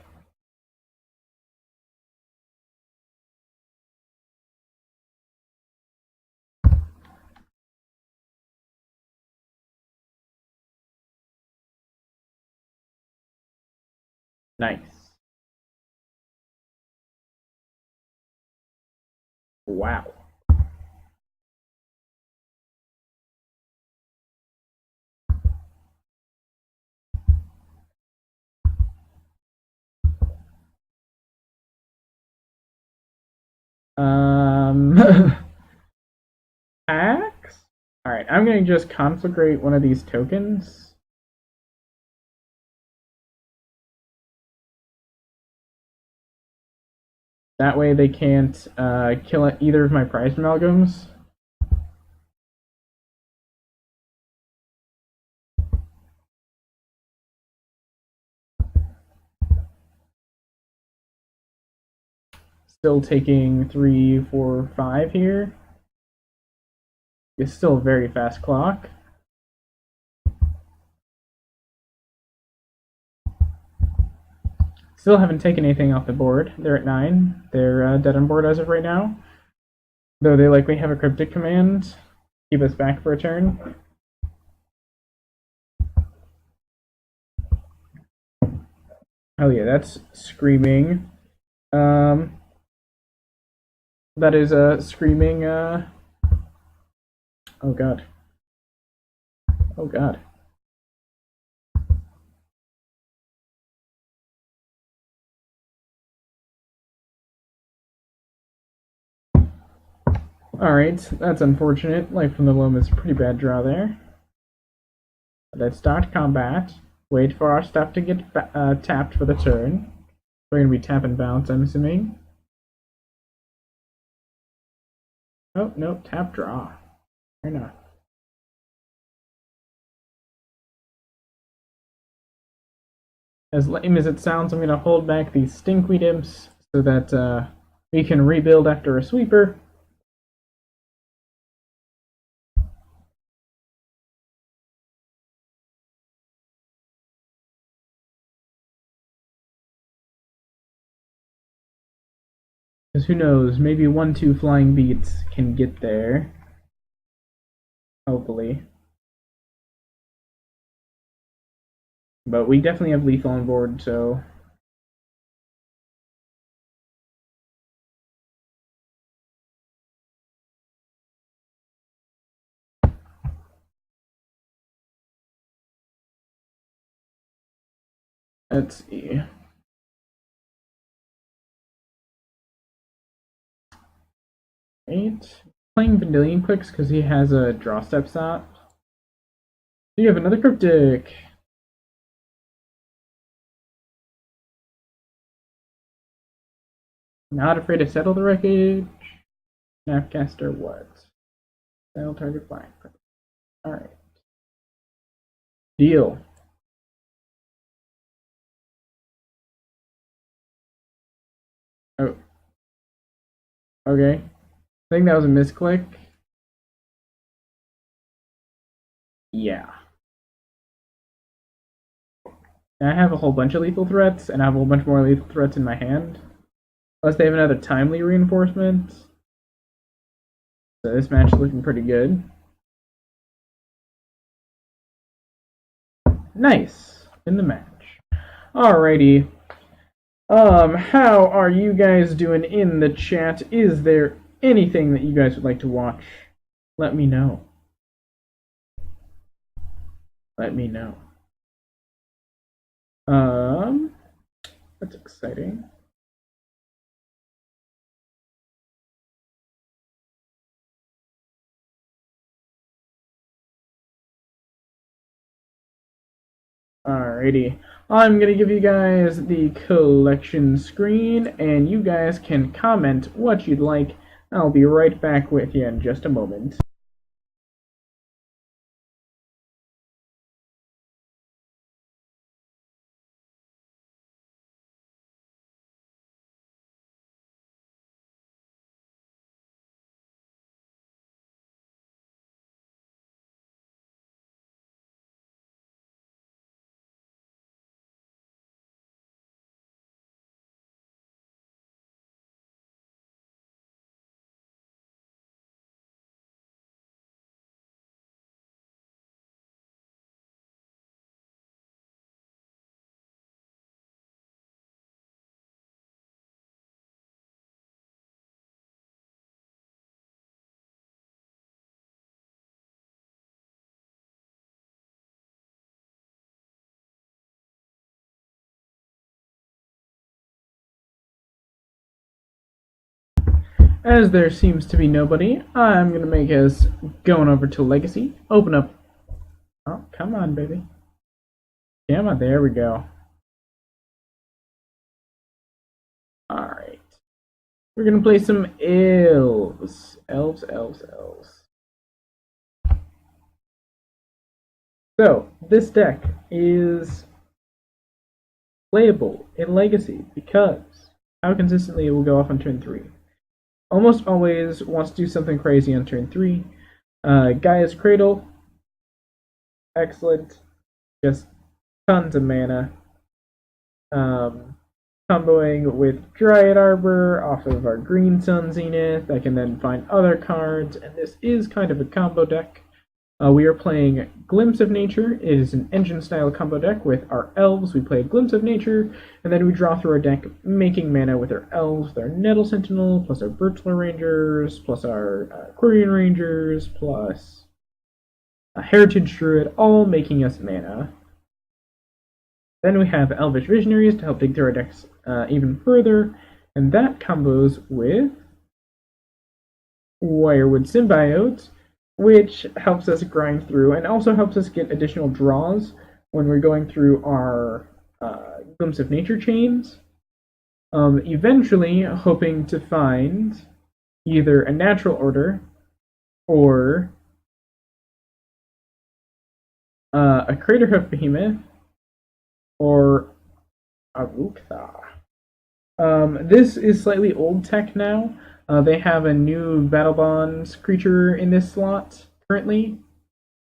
Nice. Wow. Axe? Alright, I'm gonna just conflagrate one of these tokens. That way they can't kill either of my prize amalgams. Still taking 3, 4, 5 here. It's still a very fast clock. Still haven't taken anything off the board. They're at 9. They're dead on board as of right now. Though they likely have a cryptic command. Keep us back for a turn. Oh yeah, that's screaming. That is a screaming. Oh god. Oh god. Alright, that's unfortunate. Life from the Loam is a pretty bad draw there. Let's start combat. Wait for our stuff to get tapped for the turn. We're going to be tap and bounce, I'm assuming. Oh, no, tap draw. Fair enough. As lame as it sounds, I'm going to hold back these Stinkweed Imps so that we can rebuild after a sweeper. Because who knows, maybe 1-2 flying beats can get there. Hopefully. But we definitely have lethal on board, so. Let's see. Right. Playing Vendilion Clicks because he has a draw step stop. You have another cryptic. Not afraid to settle the wreckage. Snapcaster what? Settle target flying. Alright. Deal. Oh. Okay. I think that was a misclick. Yeah. I have a whole bunch of lethal threats, and I have a whole bunch more lethal threats in my hand. Unless they have another timely reinforcement. So this match is looking pretty good. Nice. In the match. Alrighty. How are you guys doing in the chat? Is there anything that you guys would like to watch? Let me know. Let me know. That's exciting. Alrighty. I'm going to give you guys the collection screen, and you guys can comment what you'd like. I'll be right back with you in just a moment. As there seems to be nobody, I'm going to make us going over to Legacy. Open up. Oh, come on, baby. Come on, there we go. Alright. We're going to play some elves. Elves. So, this deck is playable in Legacy because how consistently it will go off on turn 3. Almost always wants to do something crazy on turn 3. Gaia's Cradle, excellent, just tons of mana. Comboing with Dryad Arbor off of our Green Sun Zenith. I can then find other cards, and this is kind of a combo deck. We are playing Glimpse of Nature. It is an engine-style combo deck with our elves. We play Glimpse of Nature, and then we draw through our deck, making mana with our elves, with our Nettle Sentinel, plus our Birchler Rangers, plus our Quirion Rangers, plus a Heritage Druid, all making us mana. Then we have Elvish Visionaries to help dig through our decks even further, and that combos with Wirewood Symbiote, which helps us grind through and also helps us get additional draws when we're going through our Glimpse of Nature chains. Eventually, hoping to find either a Natural Order or a Craterhoof Behemoth or a Rukthar. This is slightly old tech now. They have a new Battle Bonds creature in this slot currently.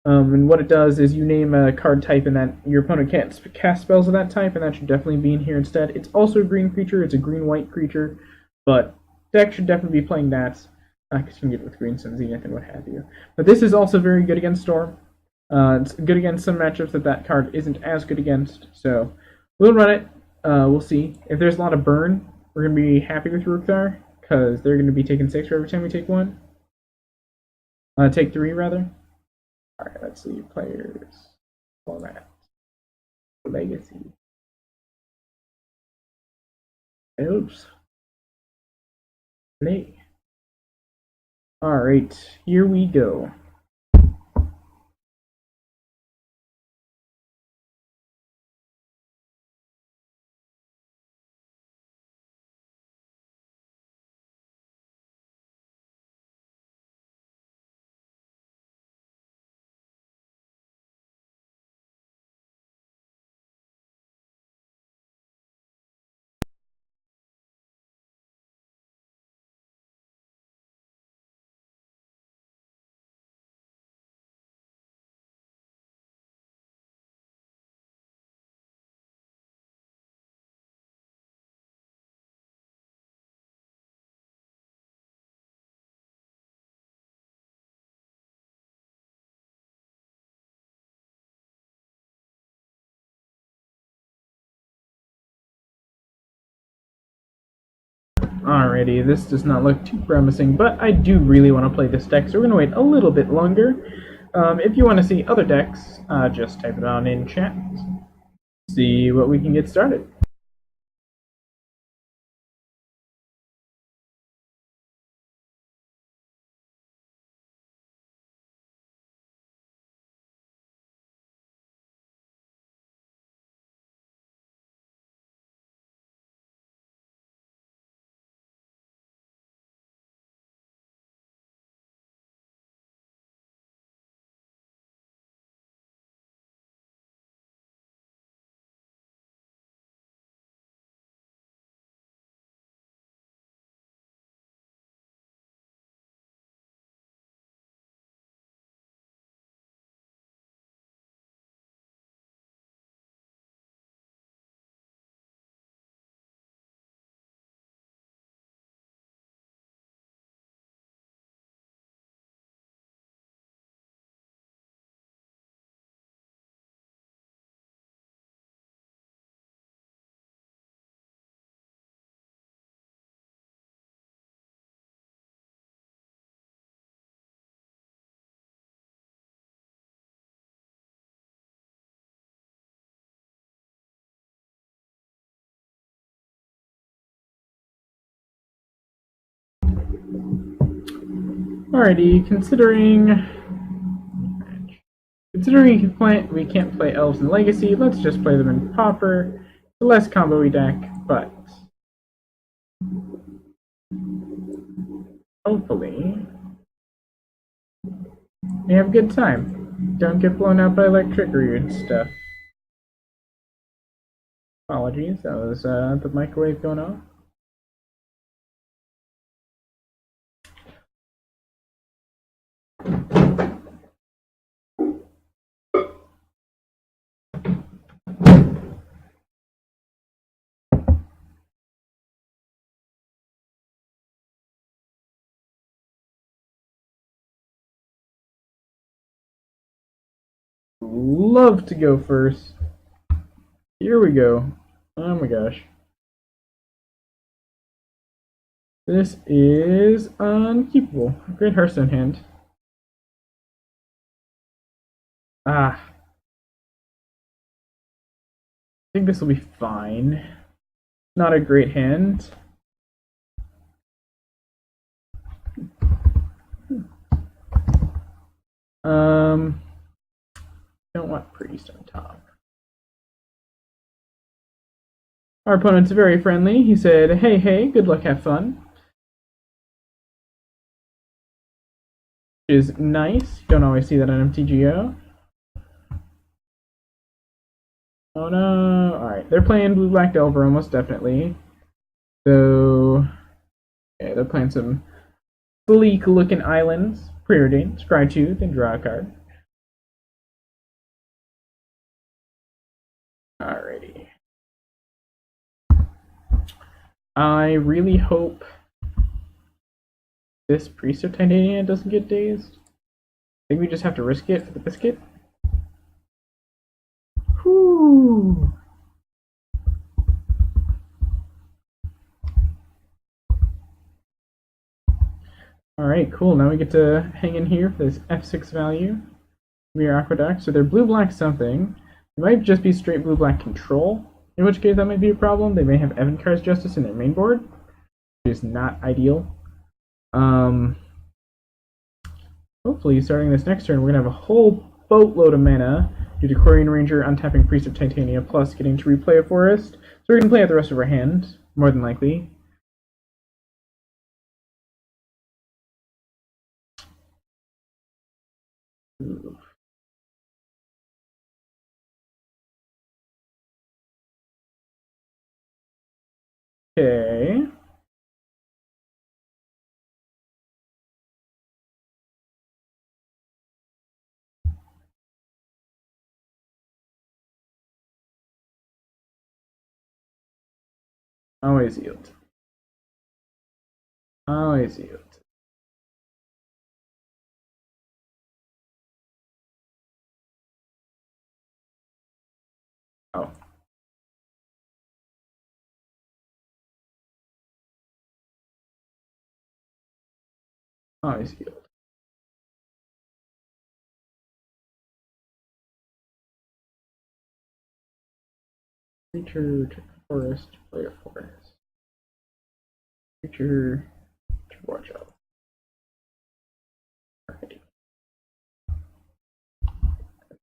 And what it does is you name a card type and that your opponent can't cast spells of that type, and that should definitely be in here instead. It's also a green creature. It's a green-white creature, but deck should definitely be playing that because you can get it with Green Sun Zenith and what have you. But this is also very good against Storm. It's good against some matchups that card isn't as good against, so we'll run it. We'll see. If there's a lot of burn, we're going to be happy with Rukthar, because they're going to be taking 6 for every time we take 1. Take 3, rather. Alright, let's see. Players. Format. Legacy. Oops. Play. Alright, here we go. Alrighty, this does not look too promising, but I do really want to play this deck, so we're going to wait a little bit longer. If you want to see other decks, just type it on in chat. See what we can get started. Alrighty, considering we can't play Elves in Legacy, let's just play them in Pauper. It's a less combo-y deck, but hopefully we have a good time. Don't get blown out by electricity and stuff. Apologies, that was the microwave going off. Love to go first. Here we go. Oh my gosh. This is unkeepable. Great Hearthstone hand. I think this will be fine. Not a great hand. Don't want priest on top. Our opponent's very friendly. He said, hey, good luck, have fun. Which is nice. You don't always see that on MTGO. Oh no. Alright, they're playing Blue Black Delver almost definitely. So, yeah, they're playing some bleak looking islands. Preordain, Scrytooth, and draw a card. Alrighty. I really hope this Priest of Titania doesn't get dazed. I think we just have to risk it for the biscuit. Whew. Alright, cool. Now we get to hang in here for this F6 value. We are Aqueduct, so they're blue-black something. It might just be straight blue-black control, in which case that might be a problem. They may have Evankar's Justice in their main board, which is not ideal. Hopefully, starting this next turn, we're going to have a whole boatload of mana due to Quarian Ranger untapping Priest of Titania, plus getting to replay a forest. So we're going to play out the rest of our hand, more than likely. Ooh. Okay. Always yield. Always yield. Oh. Ice field. Creature to forest, play a forest. Creature to watch out. Alrighty.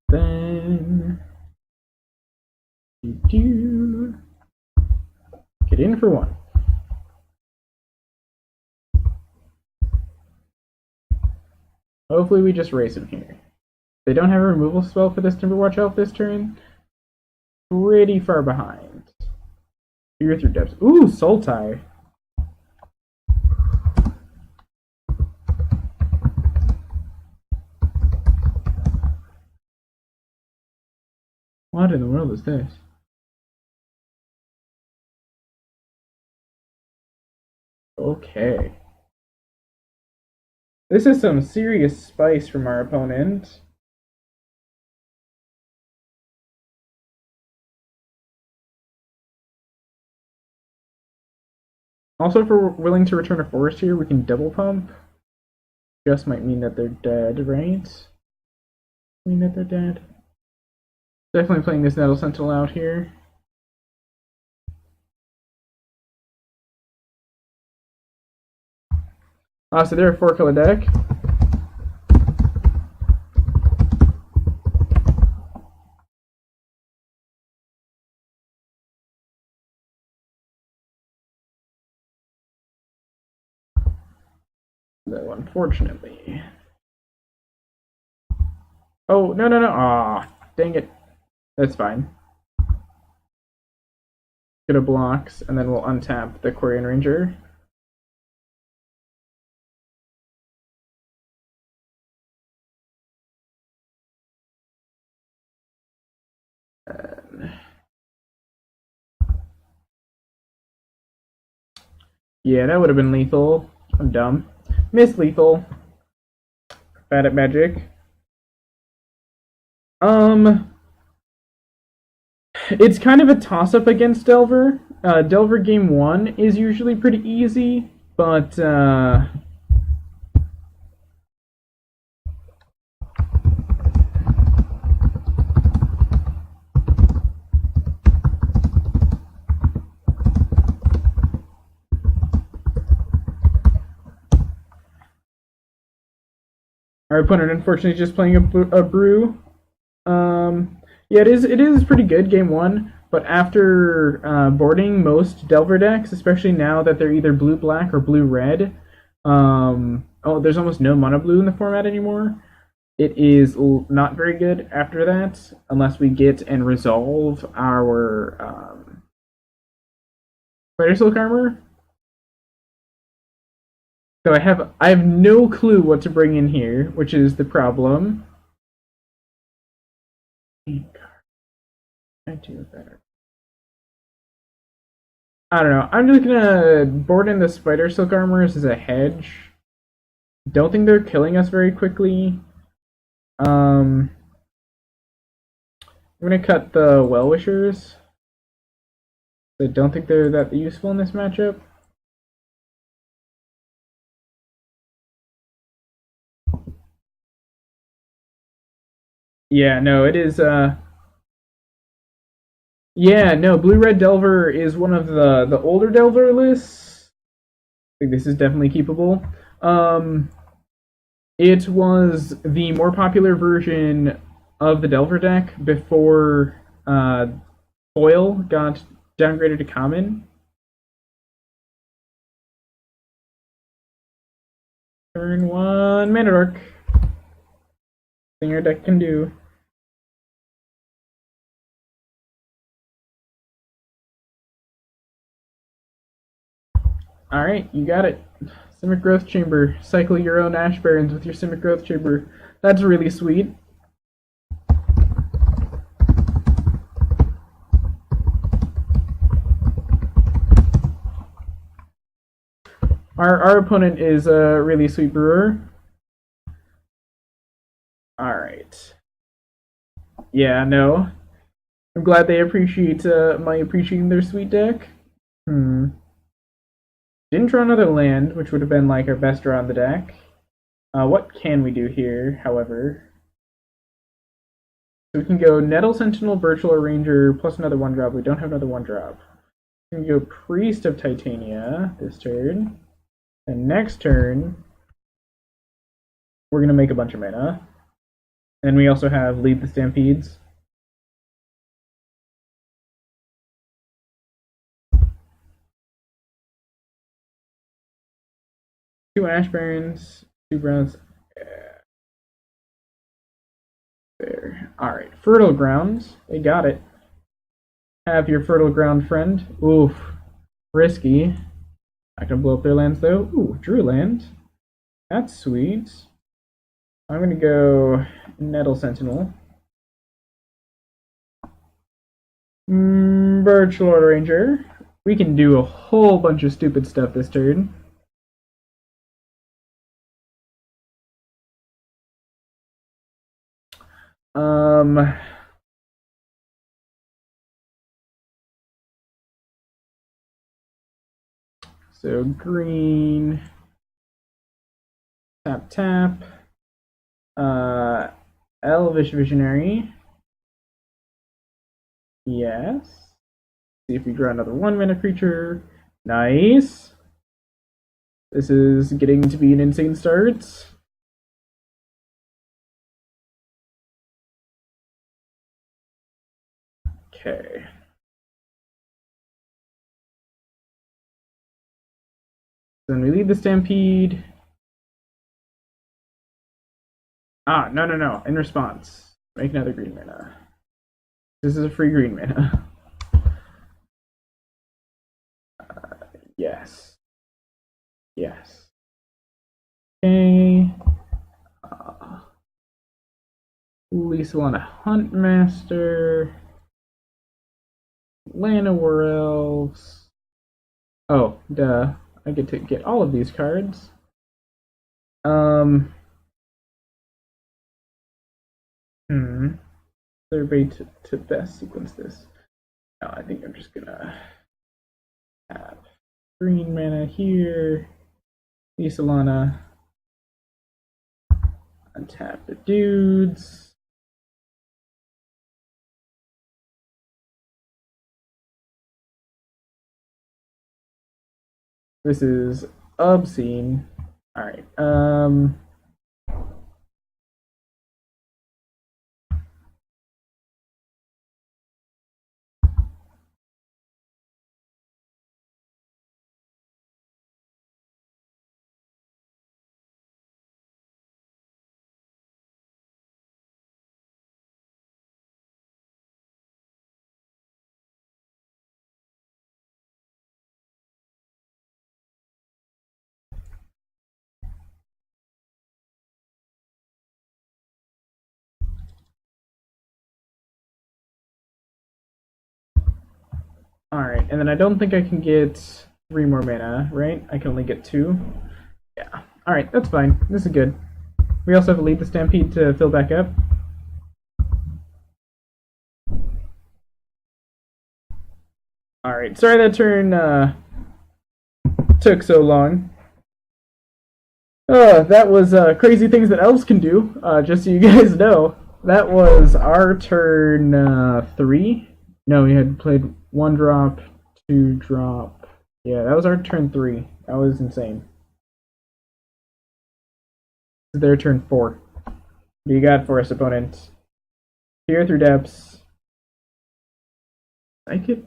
Then you do get in for one. Hopefully we just race him here. They don't have a removal spell for this Timberwatch Elf this turn. Pretty far behind. Fear through depths. Ooh, Sultai. What in the world is this? Okay. This is some serious spice from our opponent. Also, if we're willing to return a forest here, we can double pump. Just might mean that they're dead, right? Mean that they're dead. Definitely playing this Nettle Sentinel out here. So they're a 4-color deck. Though, unfortunately. Oh, no, no, no. Aw, dang it. That's fine. Get a blocks, and then we'll untap the Quarian Ranger. Yeah, that would have been lethal. I'm dumb. Miss lethal. Bad at magic. It's kind of a toss-up against Delver. Delver game 1 is usually pretty easy, but our opponent, unfortunately, is just playing a brew. Yeah, it is pretty good game 1, but after boarding most Delver decks, especially now that they're either blue-black or blue-red, there's almost no mono blue in the format anymore. It is not very good after that, unless we get and resolve our Spider Silk Armor. So I have no clue what to bring in here, which is the problem. I do better. I don't know. I'm just gonna board in the Spider Silk Armors as a hedge. Don't think they're killing us very quickly. I'm gonna cut the Well Wishers. I don't think they're that useful in this matchup. Yeah, no, it is yeah, no, Blue Red Delver is one of the older Delver lists. I think this is definitely keepable. It was the more popular version of the Delver deck before Foil got downgraded to common. Turn 1 Mana Dark. Thing your deck can do. Alright, you got it. Simic Growth Chamber. Cycle your own Ash Barrens with your Simic Growth Chamber. That's really sweet. Our opponent is a really sweet brewer. Alright. Yeah, no. I'm glad they appreciate my appreciating their sweet deck. Didn't draw another land, which would have been like our best draw on the deck. What can we do here, however? So we can go Nettle Sentinel, Virtual Arranger, plus another 1-drop. We don't have another 1-drop. We can go Priest of Titania this turn. And next turn, we're going to make a bunch of mana. And we also have Lead the Stampedes. Two Ash Barrens, 2 Browns. There. Alright, Fertile Grounds. They got it. Have your Fertile Ground friend. Oof. Risky. Not gonna blow up their lands though. Ooh, Drew land. That's sweet. I'm gonna go Nettle Sentinel. Birchlord Ranger. We can do a whole bunch of stupid stuff this turn. So green, tap tap, Elvish Visionary. Yes. See if we draw another 1-mana creature. Nice. This is getting to be an insane start. Okay. Then we lead the Stampede. No. In response, make another green mana. This is a free green mana. Yes. Yes. Okay. Lisalana Huntmaster. Llanowar Elves. Oh, duh. I get to get all of these cards. There's a way to best sequence this. No, I think I'm just gonna have green mana here. Lisalana. Untap the dudes. This is obscene. Alright, Alright, and then I don't think I can get 3 more mana, right? I can only get 2. Yeah. Alright, that's fine. This is good. We also have a Lead the Stampede to fill back up. Alright, sorry that turn took so long. That was crazy things that elves can do, just so you guys know. That was our turn 3. No, we had played 1-drop, 2-drop. Yeah, that was our turn 3. That was insane. Their turn 4. What do you got for us, opponent? Peer through depths. Psychic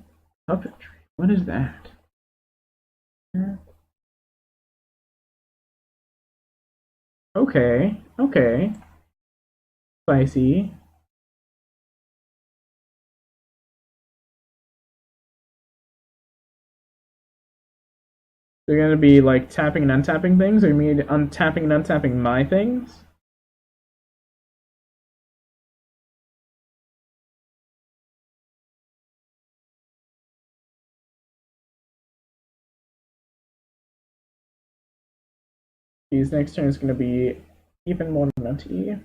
puppetry. What is that? Okay. Spicy. They're gonna be like tapping and untapping things, or you mean untapping and untapping my things? His next turn is gonna be even more nutty.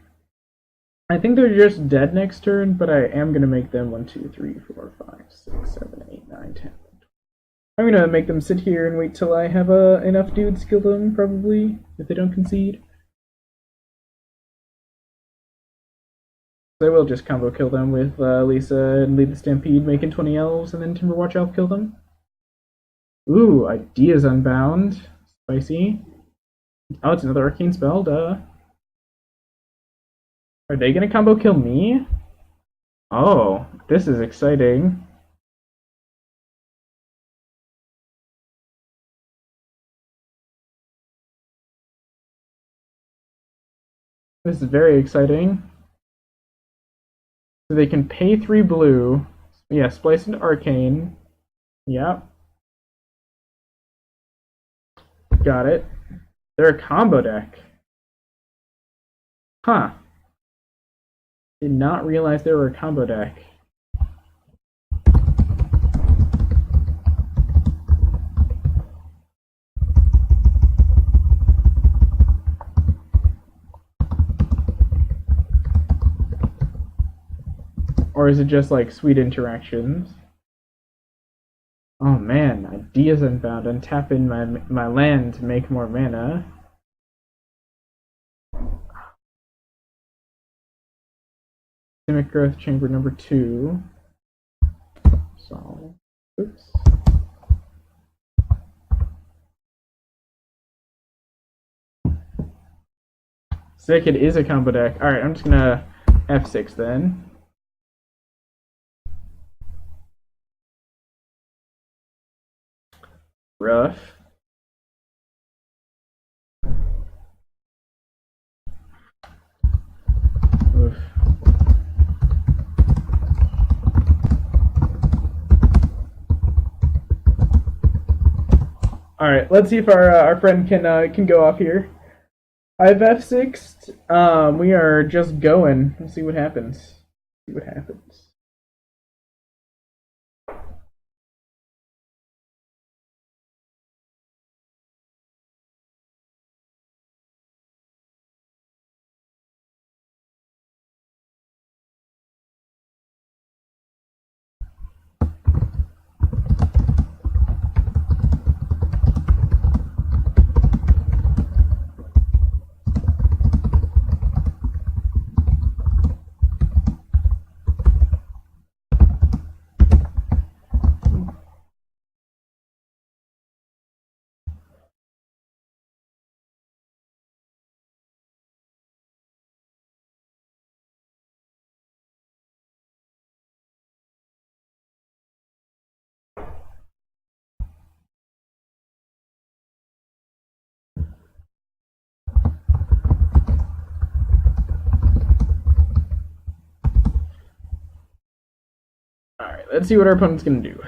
I think they're just dead next turn, but I am gonna make them 1, 2, 3, 4, 5, 6, 7, 8, 9, 10. I'm gonna make them sit here and wait till I have enough dudes kill them, probably, if they don't concede. I will just combo kill them with Lisa and lead the Stampede, making 20 elves, and then Timberwatch Elf kill them. Ooh, Ideas Unbound. Spicy. Oh, it's another arcane spell, duh. Are they gonna combo kill me? Oh, this is exciting. This is very exciting. So they can pay 3 blue. Yeah, splice into arcane. Yep. Got it. They're a combo deck. Huh. Did not realize they were a combo deck. Or is it just like sweet interactions? Oh man, Ideas Unbound. Untap in my land to make more mana. Systemic Growth Chamber number 2. So, oops. Sick, it is a combo deck. Alright, I'm just gonna F6 then. Rough. Oof. All right, let's see if our friend can go off here. I've F6'd. We are just going. Let's see what happens. See what happens. All right, let's see what our opponent's gonna do.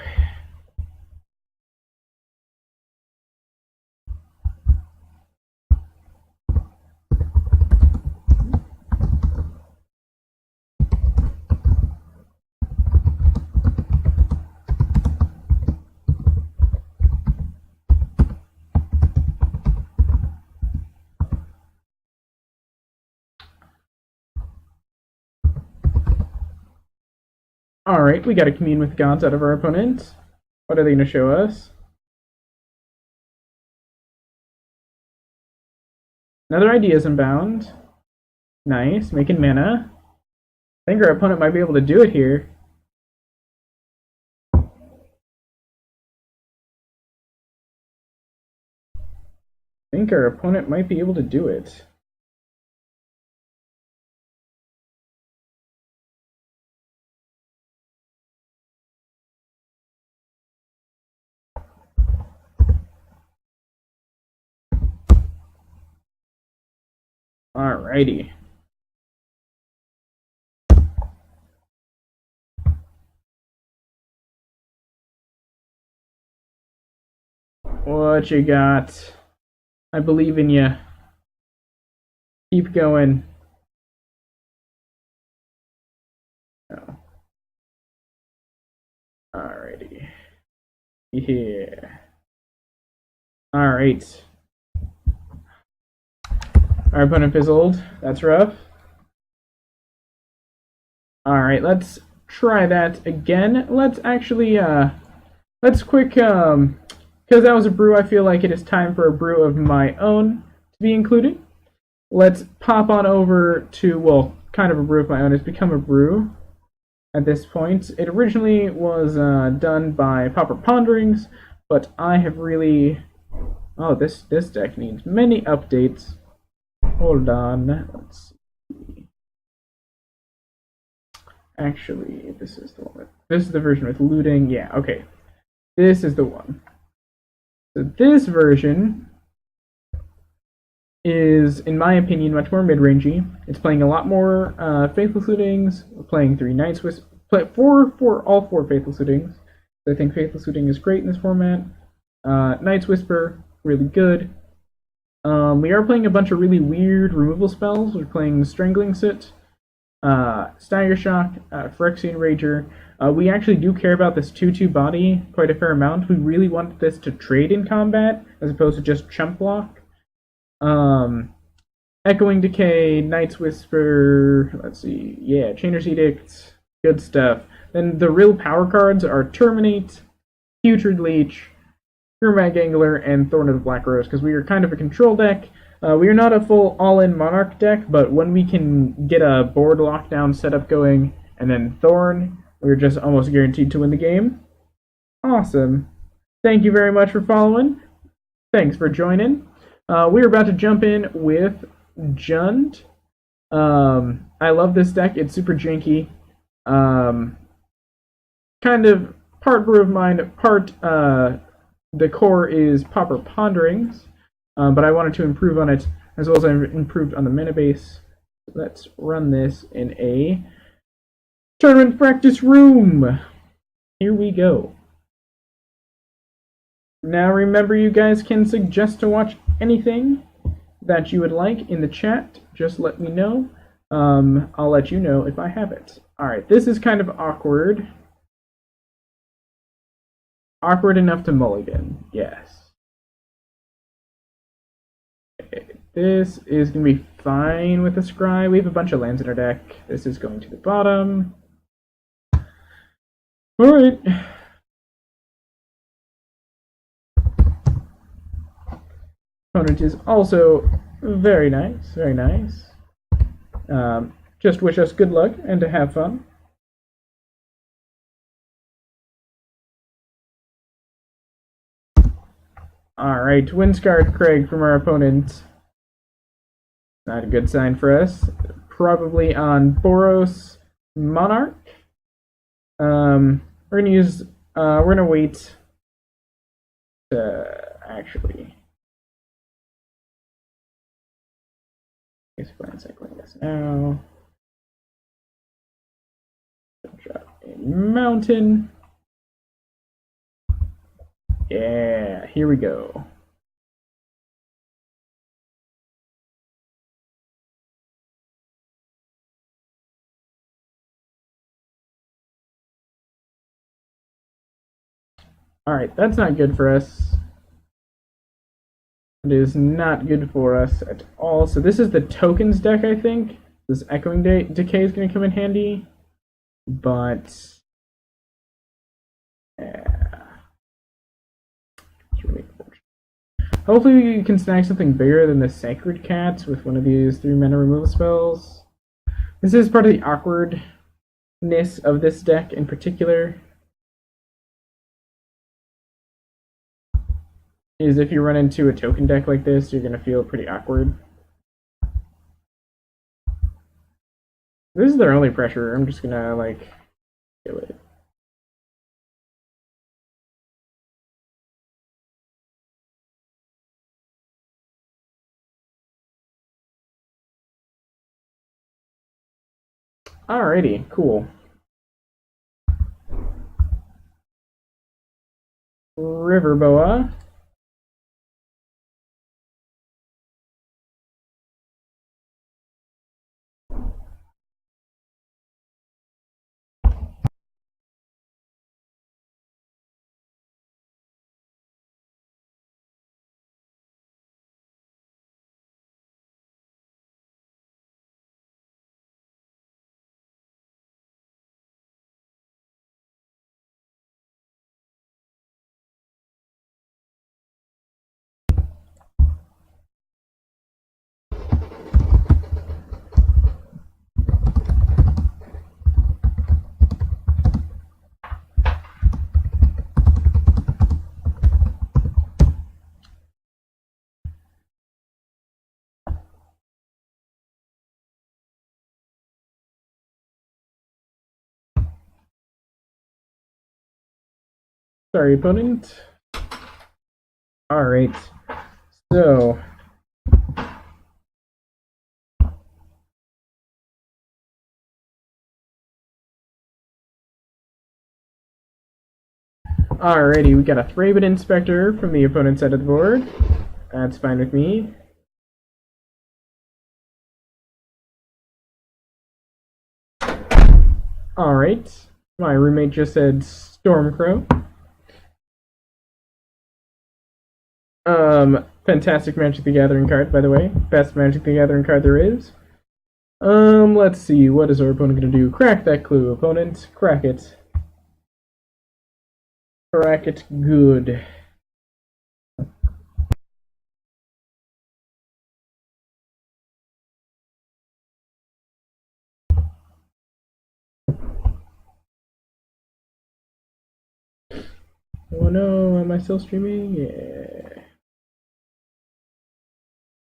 Alright, we got a Commune with Gods out of our opponent. What are they going to show us? Another Ideas Unbound. Nice, making mana. I think our opponent might be able to do it here. I think our opponent might be able to do it. Alrighty. What you got? I believe in you. Keep going. Oh. Alrighty. Yeah. Alright. Our opponent fizzled. That's rough. Alright, let's try that again. Let's actually, let's quick, because that was a brew, I feel like it is time for a brew of my own to be included. Let's pop on over to, well, kind of a brew of my own. It's become a brew at this point. It originally was done by Pauper Ponderings, but I have really... Oh, this deck needs many updates. Hold on. Let's see. Actually, this is the one. This is the version with looting. Yeah, okay. This is the one. So this version is, in my opinion, much more mid-rangey. It's playing a lot more Faithless Lootings, playing 3 Night Swiss, all 4 Faithless Lootings. I think Faithless Looting is great in this format. Night's Whisper, really good. We are playing a bunch of really weird removal spells. We're playing Strangling Sit, Stagger Shock, Phyrexian Rager. We actually do care about this 2/2 body quite a fair amount. We really want this to trade in combat as opposed to just chump block. Echoing Decay, Night's Whisper, let's see, yeah, Chainer's Edict, good stuff. Then the real power cards are Terminate, Putrid Leech, Gurmag Angler, and Thorn of the Black Rose, because we are kind of a control deck. We are not a full all-in Monarch deck, but when we can get a board lockdown setup going, and then Thorn, we're just almost guaranteed to win the game. Awesome. Thank you very much for following. Thanks for joining. We're about to jump in with Jund. I love this deck. It's super janky. Kind of part brew of mine, part the core is Pauper Ponderings, but I wanted to improve on it as well as I improved on the mana base. Let's run this in a tournament practice room. Here we go. Now remember, you guys can suggest to watch anything that you would like in the chat. Just let me know. I'll let you know if I have it. Alright, this is kind of awkward. Awkward enough to mulligan, yes. Okay, this is going to be fine with the scry. We have a bunch of lands in our deck. This is going to the bottom. Alright. Opponent is also very nice, very nice. Just wish us good luck and to have fun. Alright, Windscarred Craig from our opponent. Not a good sign for us. Probably on Boros Monarch. We're gonna wait to actually. Cycling this now. Drop a mountain. Yeah, here we go. Alright, that's not good for us. It is not good for us at all. So this is the tokens deck, I think. This Echoing Decay is going to come in handy. But yeah. It's really unfortunate. Hopefully we can snag something bigger than the Sacred Cat with one of these 3 mana removal spells. This is part of the awkwardness of this deck in particular. Is if you run into a token deck like this, you're going to feel pretty awkward. This is their only pressure. I'm just going to, like, do it. Alrighty, cool. River Boa. Sorry, opponent. Alright. So alrighty, we got a Thraben Inspector from the opponent's side of the board. That's fine with me. Alright. My roommate just said Stormcrow. Fantastic Magic the Gathering card, by the way. Best Magic the Gathering card there is. Let's see. What is our opponent gonna do? Crack that clue, opponent. Crack it. Crack it good. Oh no, am I still streaming? Yeah.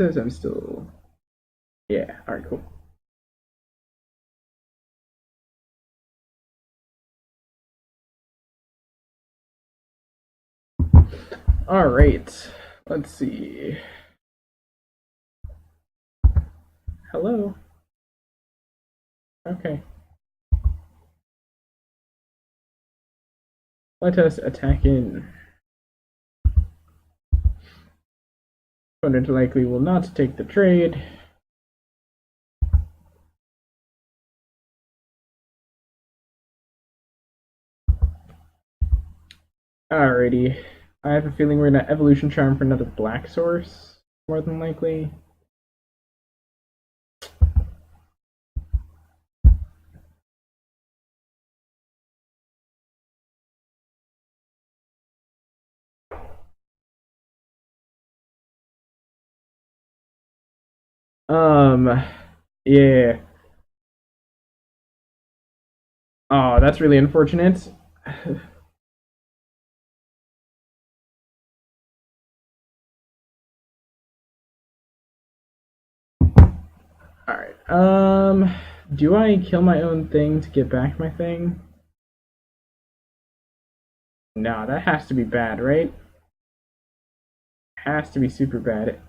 Says I'm still. Yeah, alright, cool. Alright, let's see. Hello? Okay. Let us attack in. Opponent likely will not take the trade. Alrighty. I have a feeling we're gonna Evolution Charm for another black source, more than likely. Yeah. Oh, that's really unfortunate. Alright, do I kill my own thing to get back my thing? No, that has to be bad, right? Has to be super bad.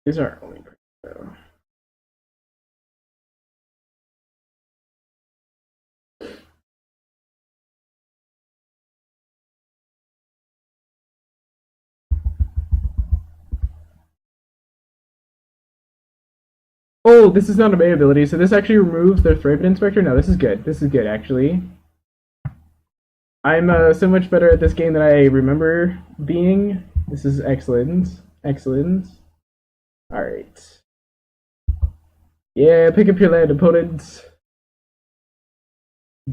These are only pretty though. Oh, this is not a May ability, so this actually removes their Thraben Inspector? No, this is good. This is good, actually. I'm so much better at this game than I remember being. This is excellent. Excellent. Alright. Yeah, pick up your land, opponents.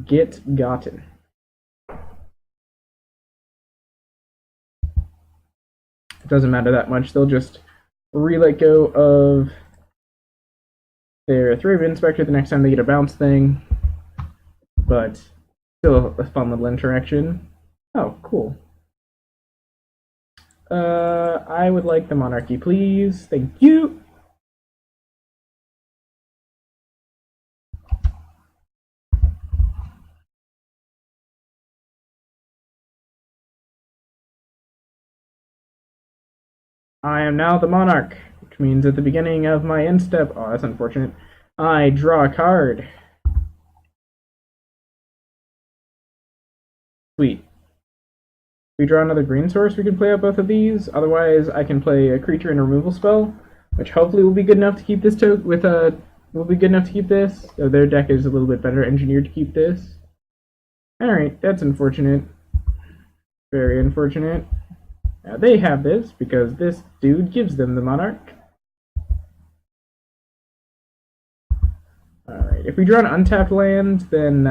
Get gotten. It doesn't matter that much. They'll just re-let go of their Thraben Inspector the next time they get a bounce thing. But still a fun little interaction. Oh, cool. I would like the monarchy, please. Thank you. I am now the monarch, which means at the beginning of my end step, oh, that's unfortunate, I draw a card. Sweet. We draw another green source, we can play out both of these. Otherwise, I can play a creature and a removal spell, which hopefully will be good enough to keep this will be good enough to keep this. So their deck is a little bit better engineered to keep this. Alright, that's unfortunate. Very unfortunate. Now they have this because this dude gives them the monarch. Alright, if we draw an untapped land, then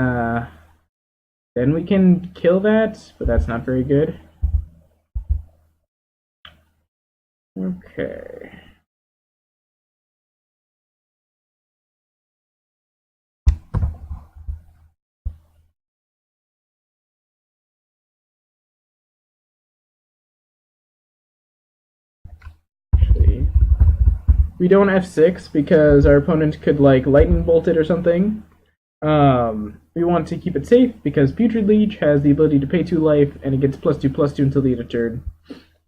we can kill that, but that's not very good. Okay. Actually, we don't F6 because our opponent could like lightning bolt it or something. We want to keep it safe because Putrid Leech has the ability to pay 2 life and it gets +2/+2 until the end of turn.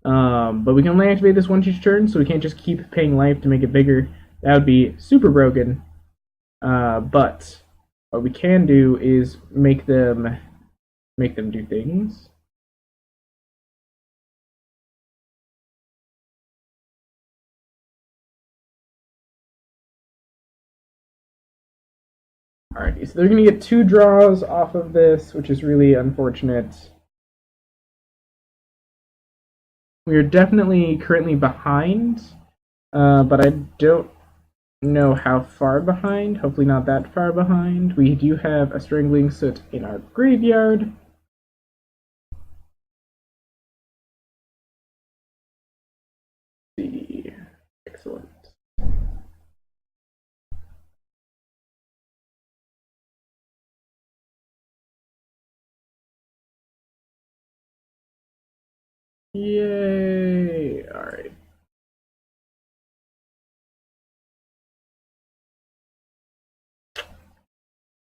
But we can only activate this once each turn, so we can't just keep paying life to make it bigger. That would be super broken. But what we can do is make them do things. Alrighty, so they're going to get 2 draws off of this, which is really unfortunate. We are definitely currently behind, but I don't know how far behind. Hopefully not that far behind. We do have a Strangling Soot in our graveyard. Let's see. Excellent. Yay! Alright.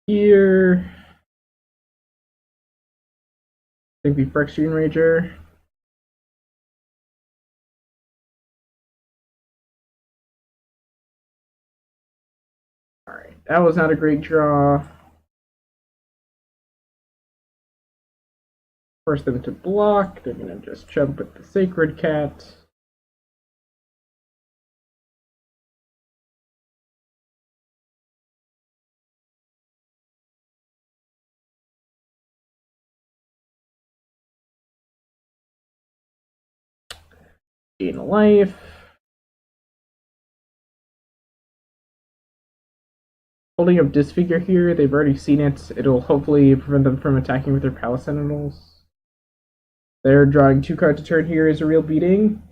Here. I think the Phyrexian Rager. Alright, that was not a great draw. Force them to block. They're going to just jump with the Sacred Cat. Gain a life. Holding up Disfigure here, they've already seen it. It'll hopefully prevent them from attacking with their Palace Sentinels. They're drawing 2 cards a turn here is a real beating.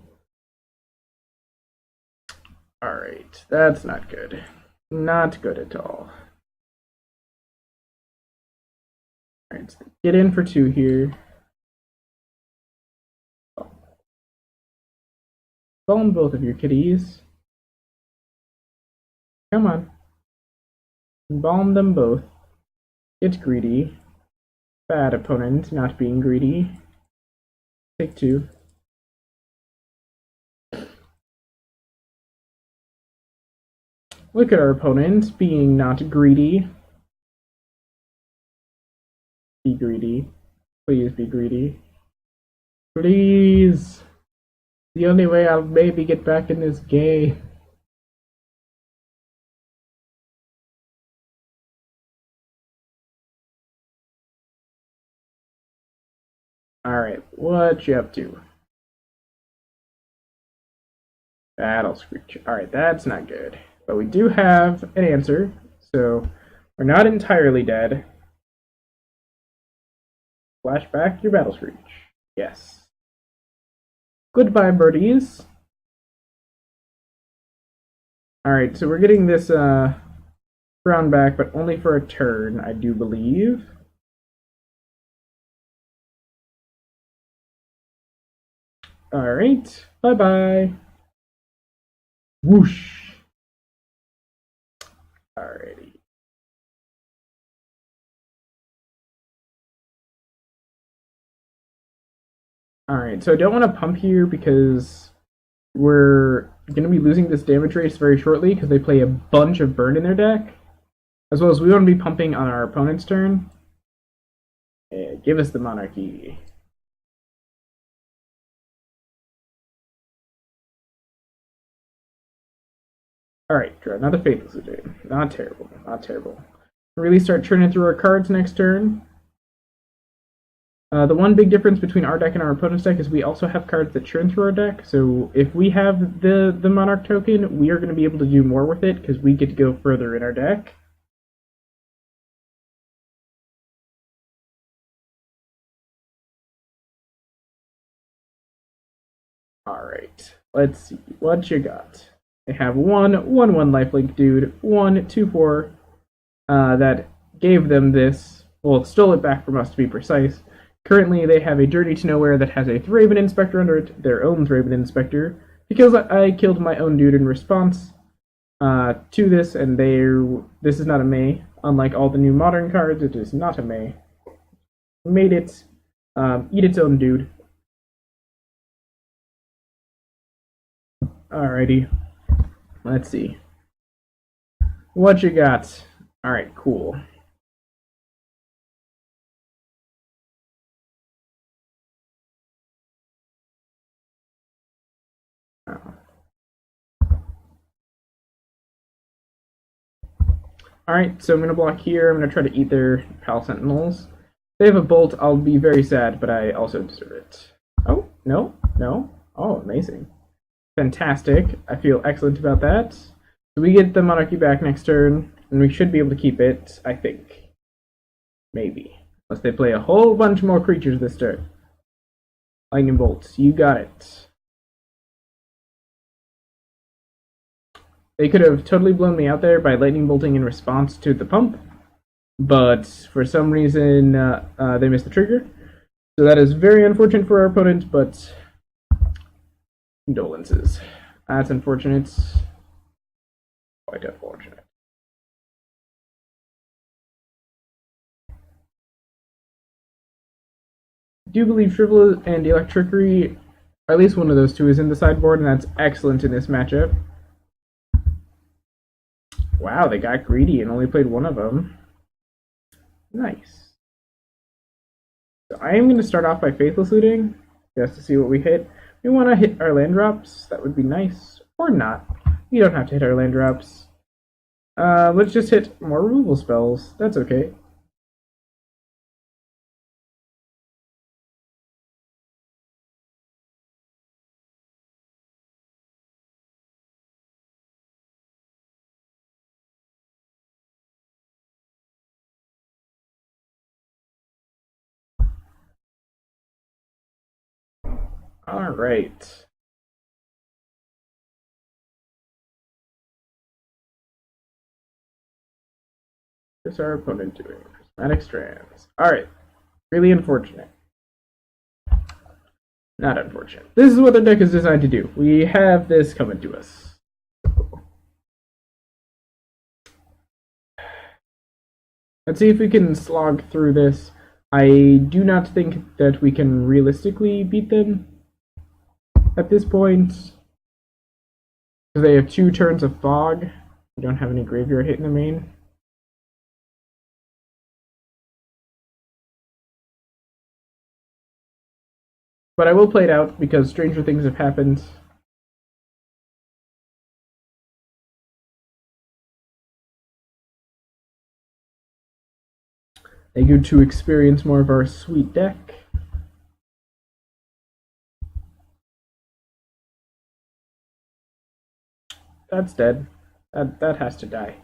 Alright, that's not good. Not good at all. Alright, so get in for 2 here. Balm both of your kitties. Come on. Balm them both. Get greedy. Bad opponent, not being greedy. Take 2. Look at our opponent being not greedy. Be greedy. Please be greedy. Please. The only way I'll maybe get back in this game. Alright, what you up to? Battle Screech. Alright, that's not good. But we do have an answer, so we're not entirely dead. Flashback your Battle Screech. Yes. Goodbye, birdies. Alright, so we're getting this crown back, but only for a turn, I do believe. Alright, bye-bye. Whoosh. Alrighty. Alright, so I don't want to pump here because we're going to be losing this damage race very shortly because they play a bunch of burn in their deck. As well as we want to be pumping on our opponent's turn. Yeah, give us the Monarchy. Alright, draw another Faithless Agent. Not terrible, not terrible. Really start churning through our cards next turn. The one big difference between our deck and our opponent's deck is we also have cards that churn through our deck, so if we have the Monarch token, we are going to be able to do more with it because we get to go further in our deck. Alright, let's see what you got. They have 1/1 lifelink dude, 1/2/4 that gave them this, well, stole it back from us to be precise. Currently, they have a Journey to Nowhere that has a Thraben Inspector under it, their own Thraben Inspector, because I killed my own dude in response. to this, and this is not a May. Unlike all the new modern cards, it is not a May. Made it eat its own dude. Alrighty, let's see what you got. All right, cool. Alright, so I'm going to block here. I'm going to try to eat their Pal Sentinels. If they have a Bolt, I'll be very sad, but I also deserve it. Oh, no, no. Oh, amazing. Fantastic. I feel excellent about that. So we get the Monarchy back next turn, and we should be able to keep it, I think. Maybe. Unless they play a whole bunch more creatures this turn. Lightning Bolts, you got it. They could have totally blown me out there by lightning bolting in response to the pump, but for some reason they missed the trigger. So that is very unfortunate for our opponent, but condolences. That's unfortunate. Quite unfortunate. I do believe Shrivel and Electrickery, at least one of those two, is in the sideboard, and that's excellent in this matchup. Wow, they got greedy and only played one of them. Nice. So I am going to start off by Faithless Looting, just to see what we hit. We want to hit our land drops. That would be nice. Or not. You don't have to hit our land drops. Let's just hit more removal spells. That's okay. Alright. What's our opponent doing? Prismatic Strands. Alright. Really unfortunate. Not unfortunate. This is what the deck is designed to do. We have this coming to us. Let's see if we can slog through this. I do not think that we can realistically beat them at this point. They have 2 turns of fog. We don't have any graveyard hit in the main. But I will play it out because stranger things have happened. They go to experience more of our sweet deck. That's dead. That has to die.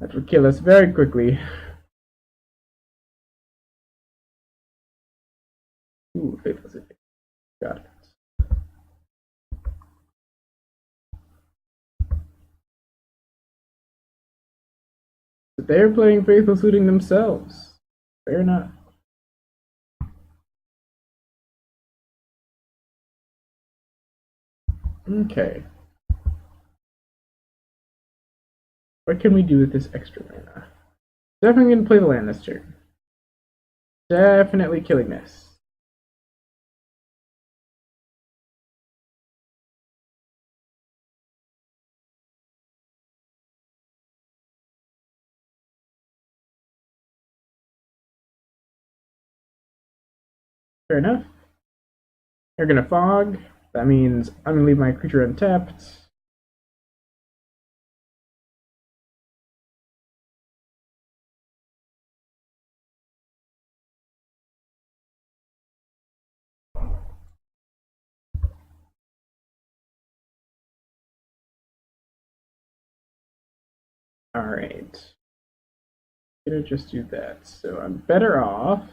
That would kill us very quickly. Ooh, Faithless. Got it. But they're playing Faithless Looting themselves. Fair enough. Okay. What can we do with this extra mana? Definitely going to play the land this turn. Definitely killing this. Fair enough. They're going to fog. That means I'm going to leave my creature untapped. Alright. I'm going to just do that. So I'm better off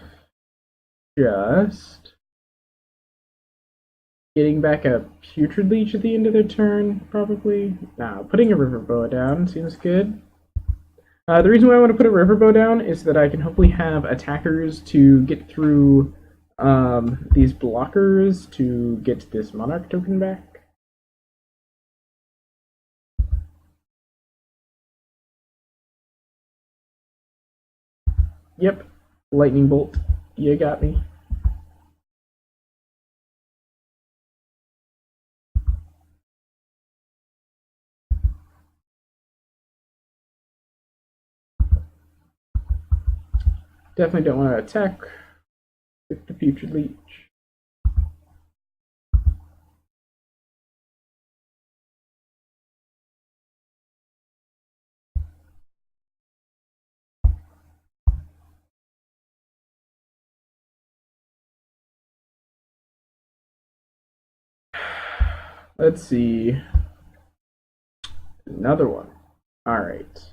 just getting back a Putrid Leech at the end of their turn, probably. Now, putting a Riverboa down seems good. The reason why I want to put a Riverboa down is that I can hopefully have attackers to get through these blockers to get this Monarch token back. Yep. Lightning bolt. You got me. Definitely don't want to attack with the future leech. Let's see. Another one. All right.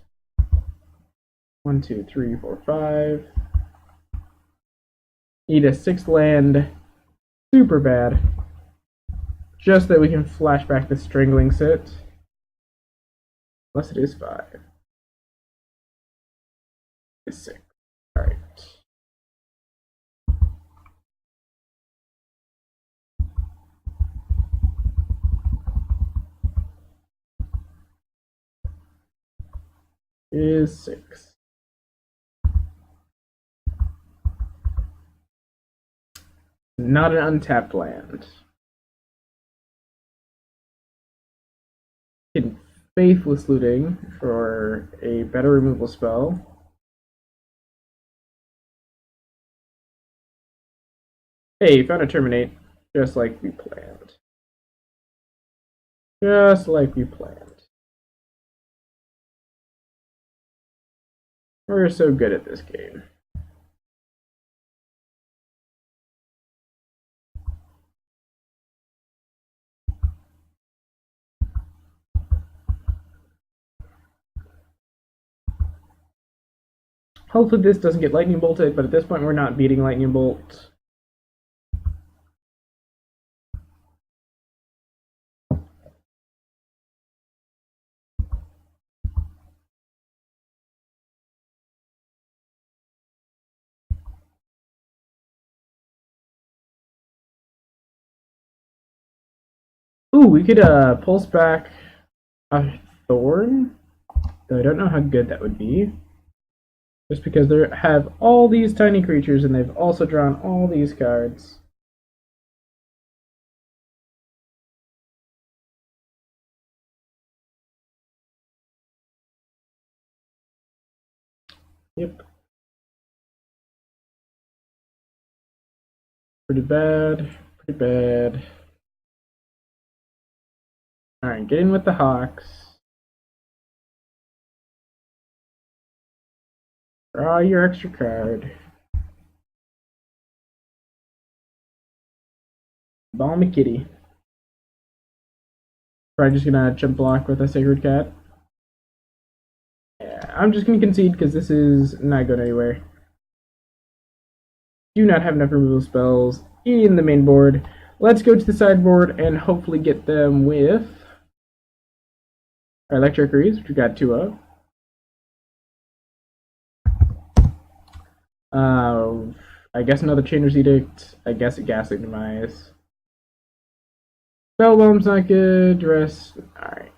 1, 2, 3, 4, 5. Need a 6th land. Super bad. Just that we can flash back the strangling sit. Unless it is 5. It's 6. All right. Is 6. Not an untapped land. Hidden Faithless Looting for a better removal spell. Hey, found a Terminate, just like we planned. Just like we planned. We're so good at this game. Hopefully this doesn't get lightning bolted, but at this point we're not beating lightning bolt. Ooh, we could pulse back a Thorn, though I don't know how good that would be. Just because they have all these tiny creatures and they've also drawn all these cards. Yep. Pretty bad. Pretty bad. Alright, get in with the Hawks. Draw your extra card. Balmy Kitty. Probably just gonna jump block with a Sacred Cat. Yeah, I'm just gonna concede because this is not going anywhere. Do not have enough removal spells in the main board. Let's go to the sideboard and hopefully get them with our Electrickeries, which we got 2 of. I guess another Chainer's Edict. I guess a Ghastly Demise. Spellbomb's not good. Dress. Alright.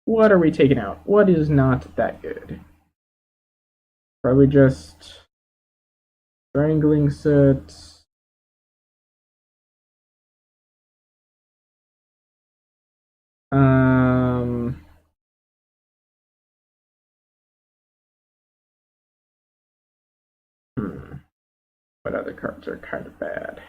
What are we taking out? What is not that good? Probably just Strangling Set. What other cards are kind of bad?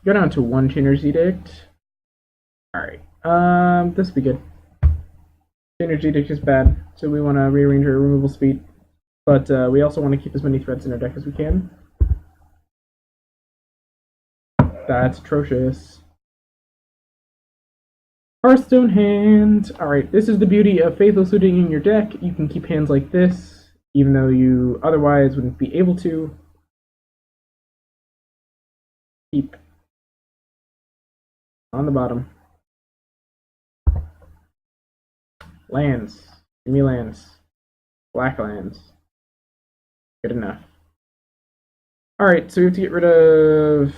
Go down to 1 Chainer's Edict. Alright. This will be good. Chainer's Edict is bad, so we want to rearrange our removal speed. But we also want to keep as many threats in our deck as we can. That's atrocious. Hearthstone hand. Alright, this is the beauty of Faithless Looting in your deck. You can keep hands like this, even though you otherwise wouldn't be able to. Keep on the bottom. Lands. Give me lands. Black lands. Good enough. Alright, so we have to get rid of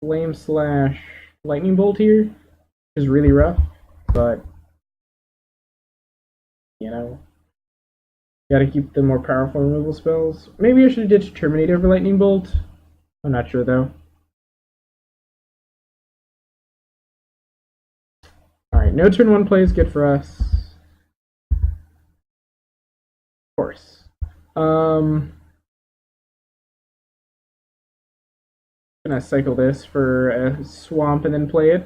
flame slash lightning bolt here, which is really rough, but you know, gotta keep the more powerful removal spells. Maybe I should have ditched Terminate over lightning bolt. I'm not sure though. Alright, no turn one play is good for us. Of course. Gonna cycle this for a swamp and then play it.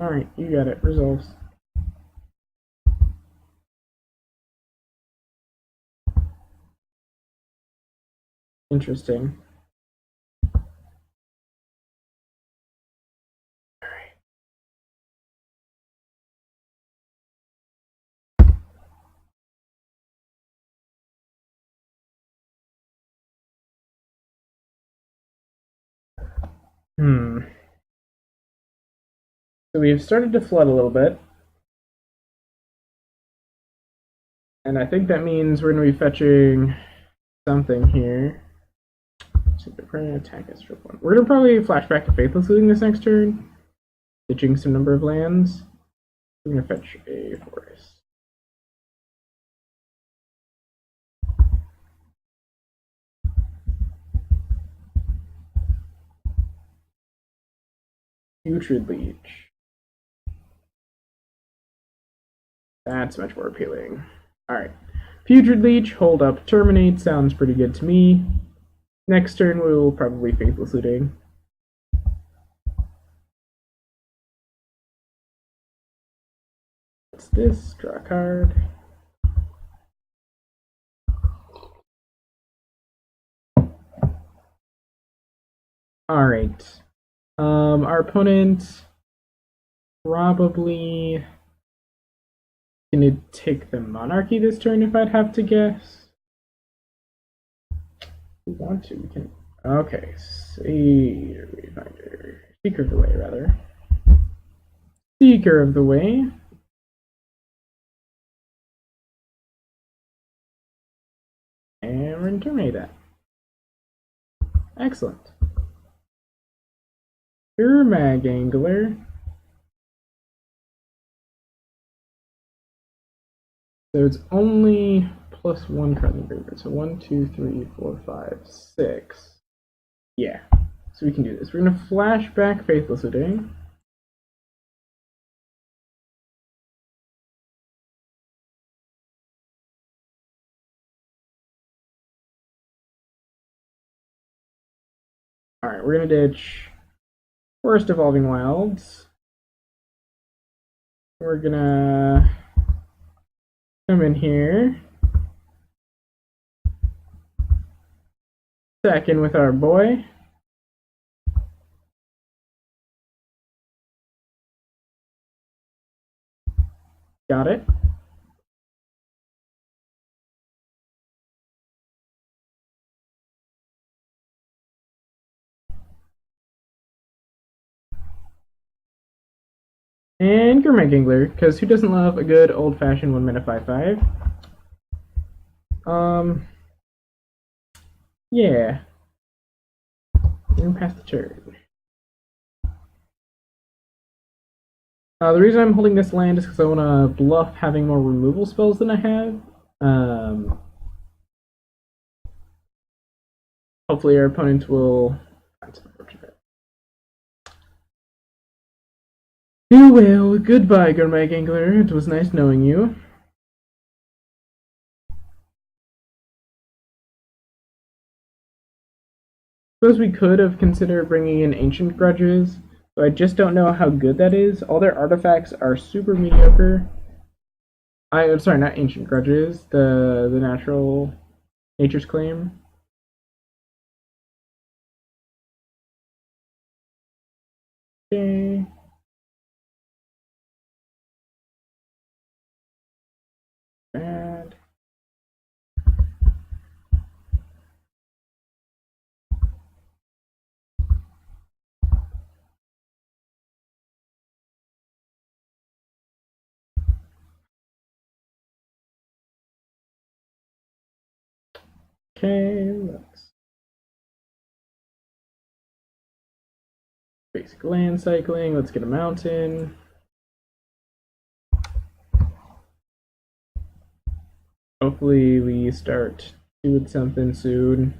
Alright, you got it. Resolves. Interesting. Hmm. So we've started to flood a little bit. And I think that means we're going to be fetching something here. So we're going to attack us for one. We're going to probably flash back to Faithless Looting this next turn. Ditching some number of lands. We're going to fetch a forest. Putrid Leech. That's much more appealing. Alright. Putrid Leech, hold up, terminate. Sounds pretty good to me. Next turn we will probably Faithless Looting. What's this? Draw a card. Alright. Our opponent probably gonna take the Monarchy this turn if I'd have to guess. If we want to, we can. Okay, Seeker of the Way, rather. Seeker of the Way. And we're gonna terminate that. Excellent. Mag Angler. So it's only plus one card in the graveyard. So 1, 2, 3, 4, 5, 6. Yeah. So we can do this. We're gonna flash back Faithless Looting. Alright, we're gonna ditch Forest Evolving Wilds. We're gonna come in here. Second with our boy. Got it. And Gurmag Angler, because who doesn't love a good old-fashioned 1-mana 5/5? Yeah. We're gonna pass the turn. The reason I'm holding this land is because I want to bluff having more removal spells than I have. Hopefully our opponent will find some fortunate. You will. Goodbye, Gurmag Angler. It was nice knowing you. Suppose we could have considered bringing in Ancient Grudges, but I just don't know how good that is. All their artifacts are super mediocre. I'm sorry, not Ancient Grudges. The natural Nature's Claim. Okay. Bad. Okay, let's basic land cycling. Let's get a mountain. Hopefully we start doing something soon.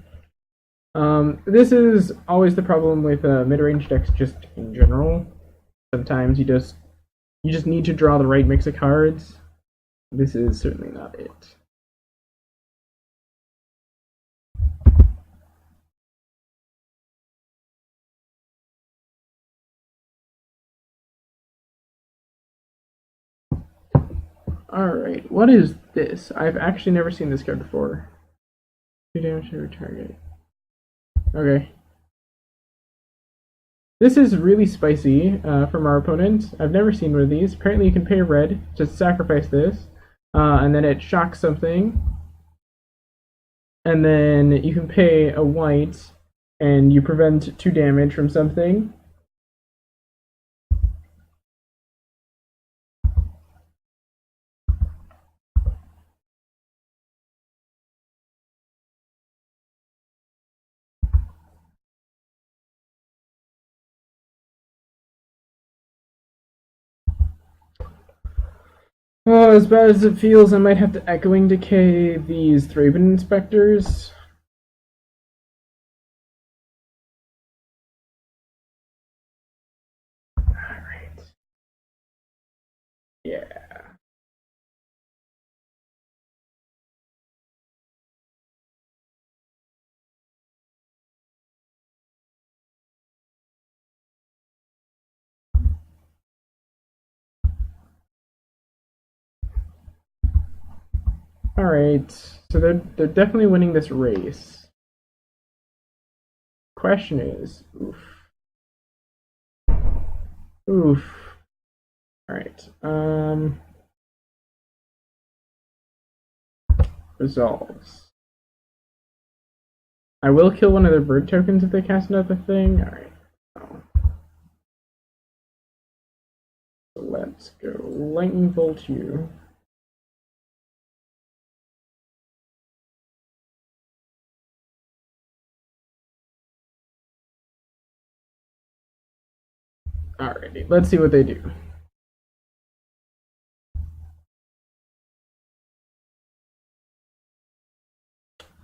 This is always the problem with mid-range decks just in general. Sometimes you just need to draw the right mix of cards. This is certainly not it. Alright, what is this? I've actually never seen this card before. 2 damage to every target. Okay. This is really spicy from our opponent. I've never seen one of these. Apparently you can pay a red to sacrifice this, and then it shocks something. And then you can pay a white, and you prevent 2 damage from something. Oh, as bad as it feels, I might have to Echoing Decay these Thraben Inspectors. Alright. Yeah. Alright, so they're definitely winning this race. Question is, oof. Alright, resolves. I will kill one of their bird tokens if they cast another thing. Alright. Oh. So let's go lightning bolt you. Alrighty, let's see what they do.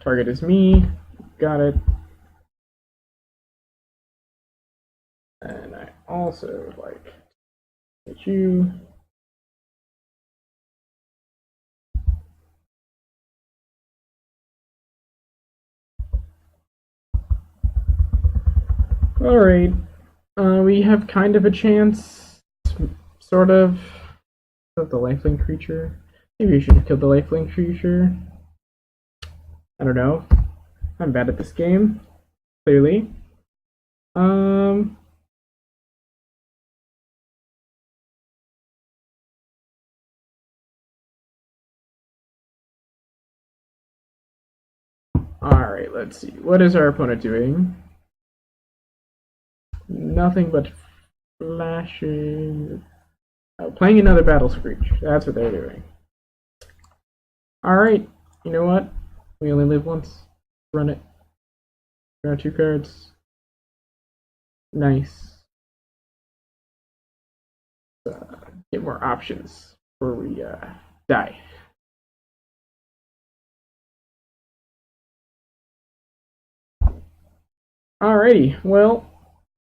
Target is me. Got it. And I also like hit you. Alright. We have kind of a chance. Sort of. Of the lifelink creature. Maybe we should have killed the lifelink creature. I don't know. I'm bad at this game. Clearly. Alright, let's see. What is our opponent doing? Nothing but flashing. Oh, playing another Battle Screech. That's what they're doing. Alright, you know what? We only live once. Run it. Draw 2 cards. Nice. Get more options before we die. Alrighty, well,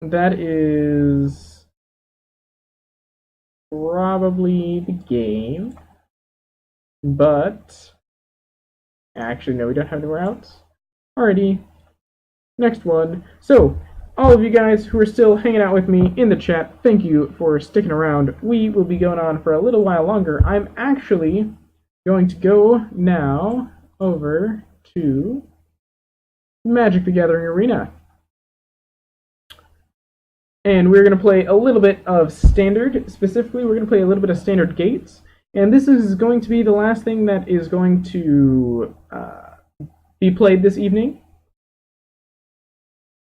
that is probably the game. But actually, no, we don't have anywhere else. Alrighty, next one. So, all of you guys who are still hanging out with me in the chat, thank you for sticking around. We will be going on for a little while longer. I'm actually going to go now over to Magic the Gathering Arena. And we're going to play a little bit of Standard. Specifically, we're going to play a little bit of Standard Gates. And this is going to be the last thing that is going to be played this evening.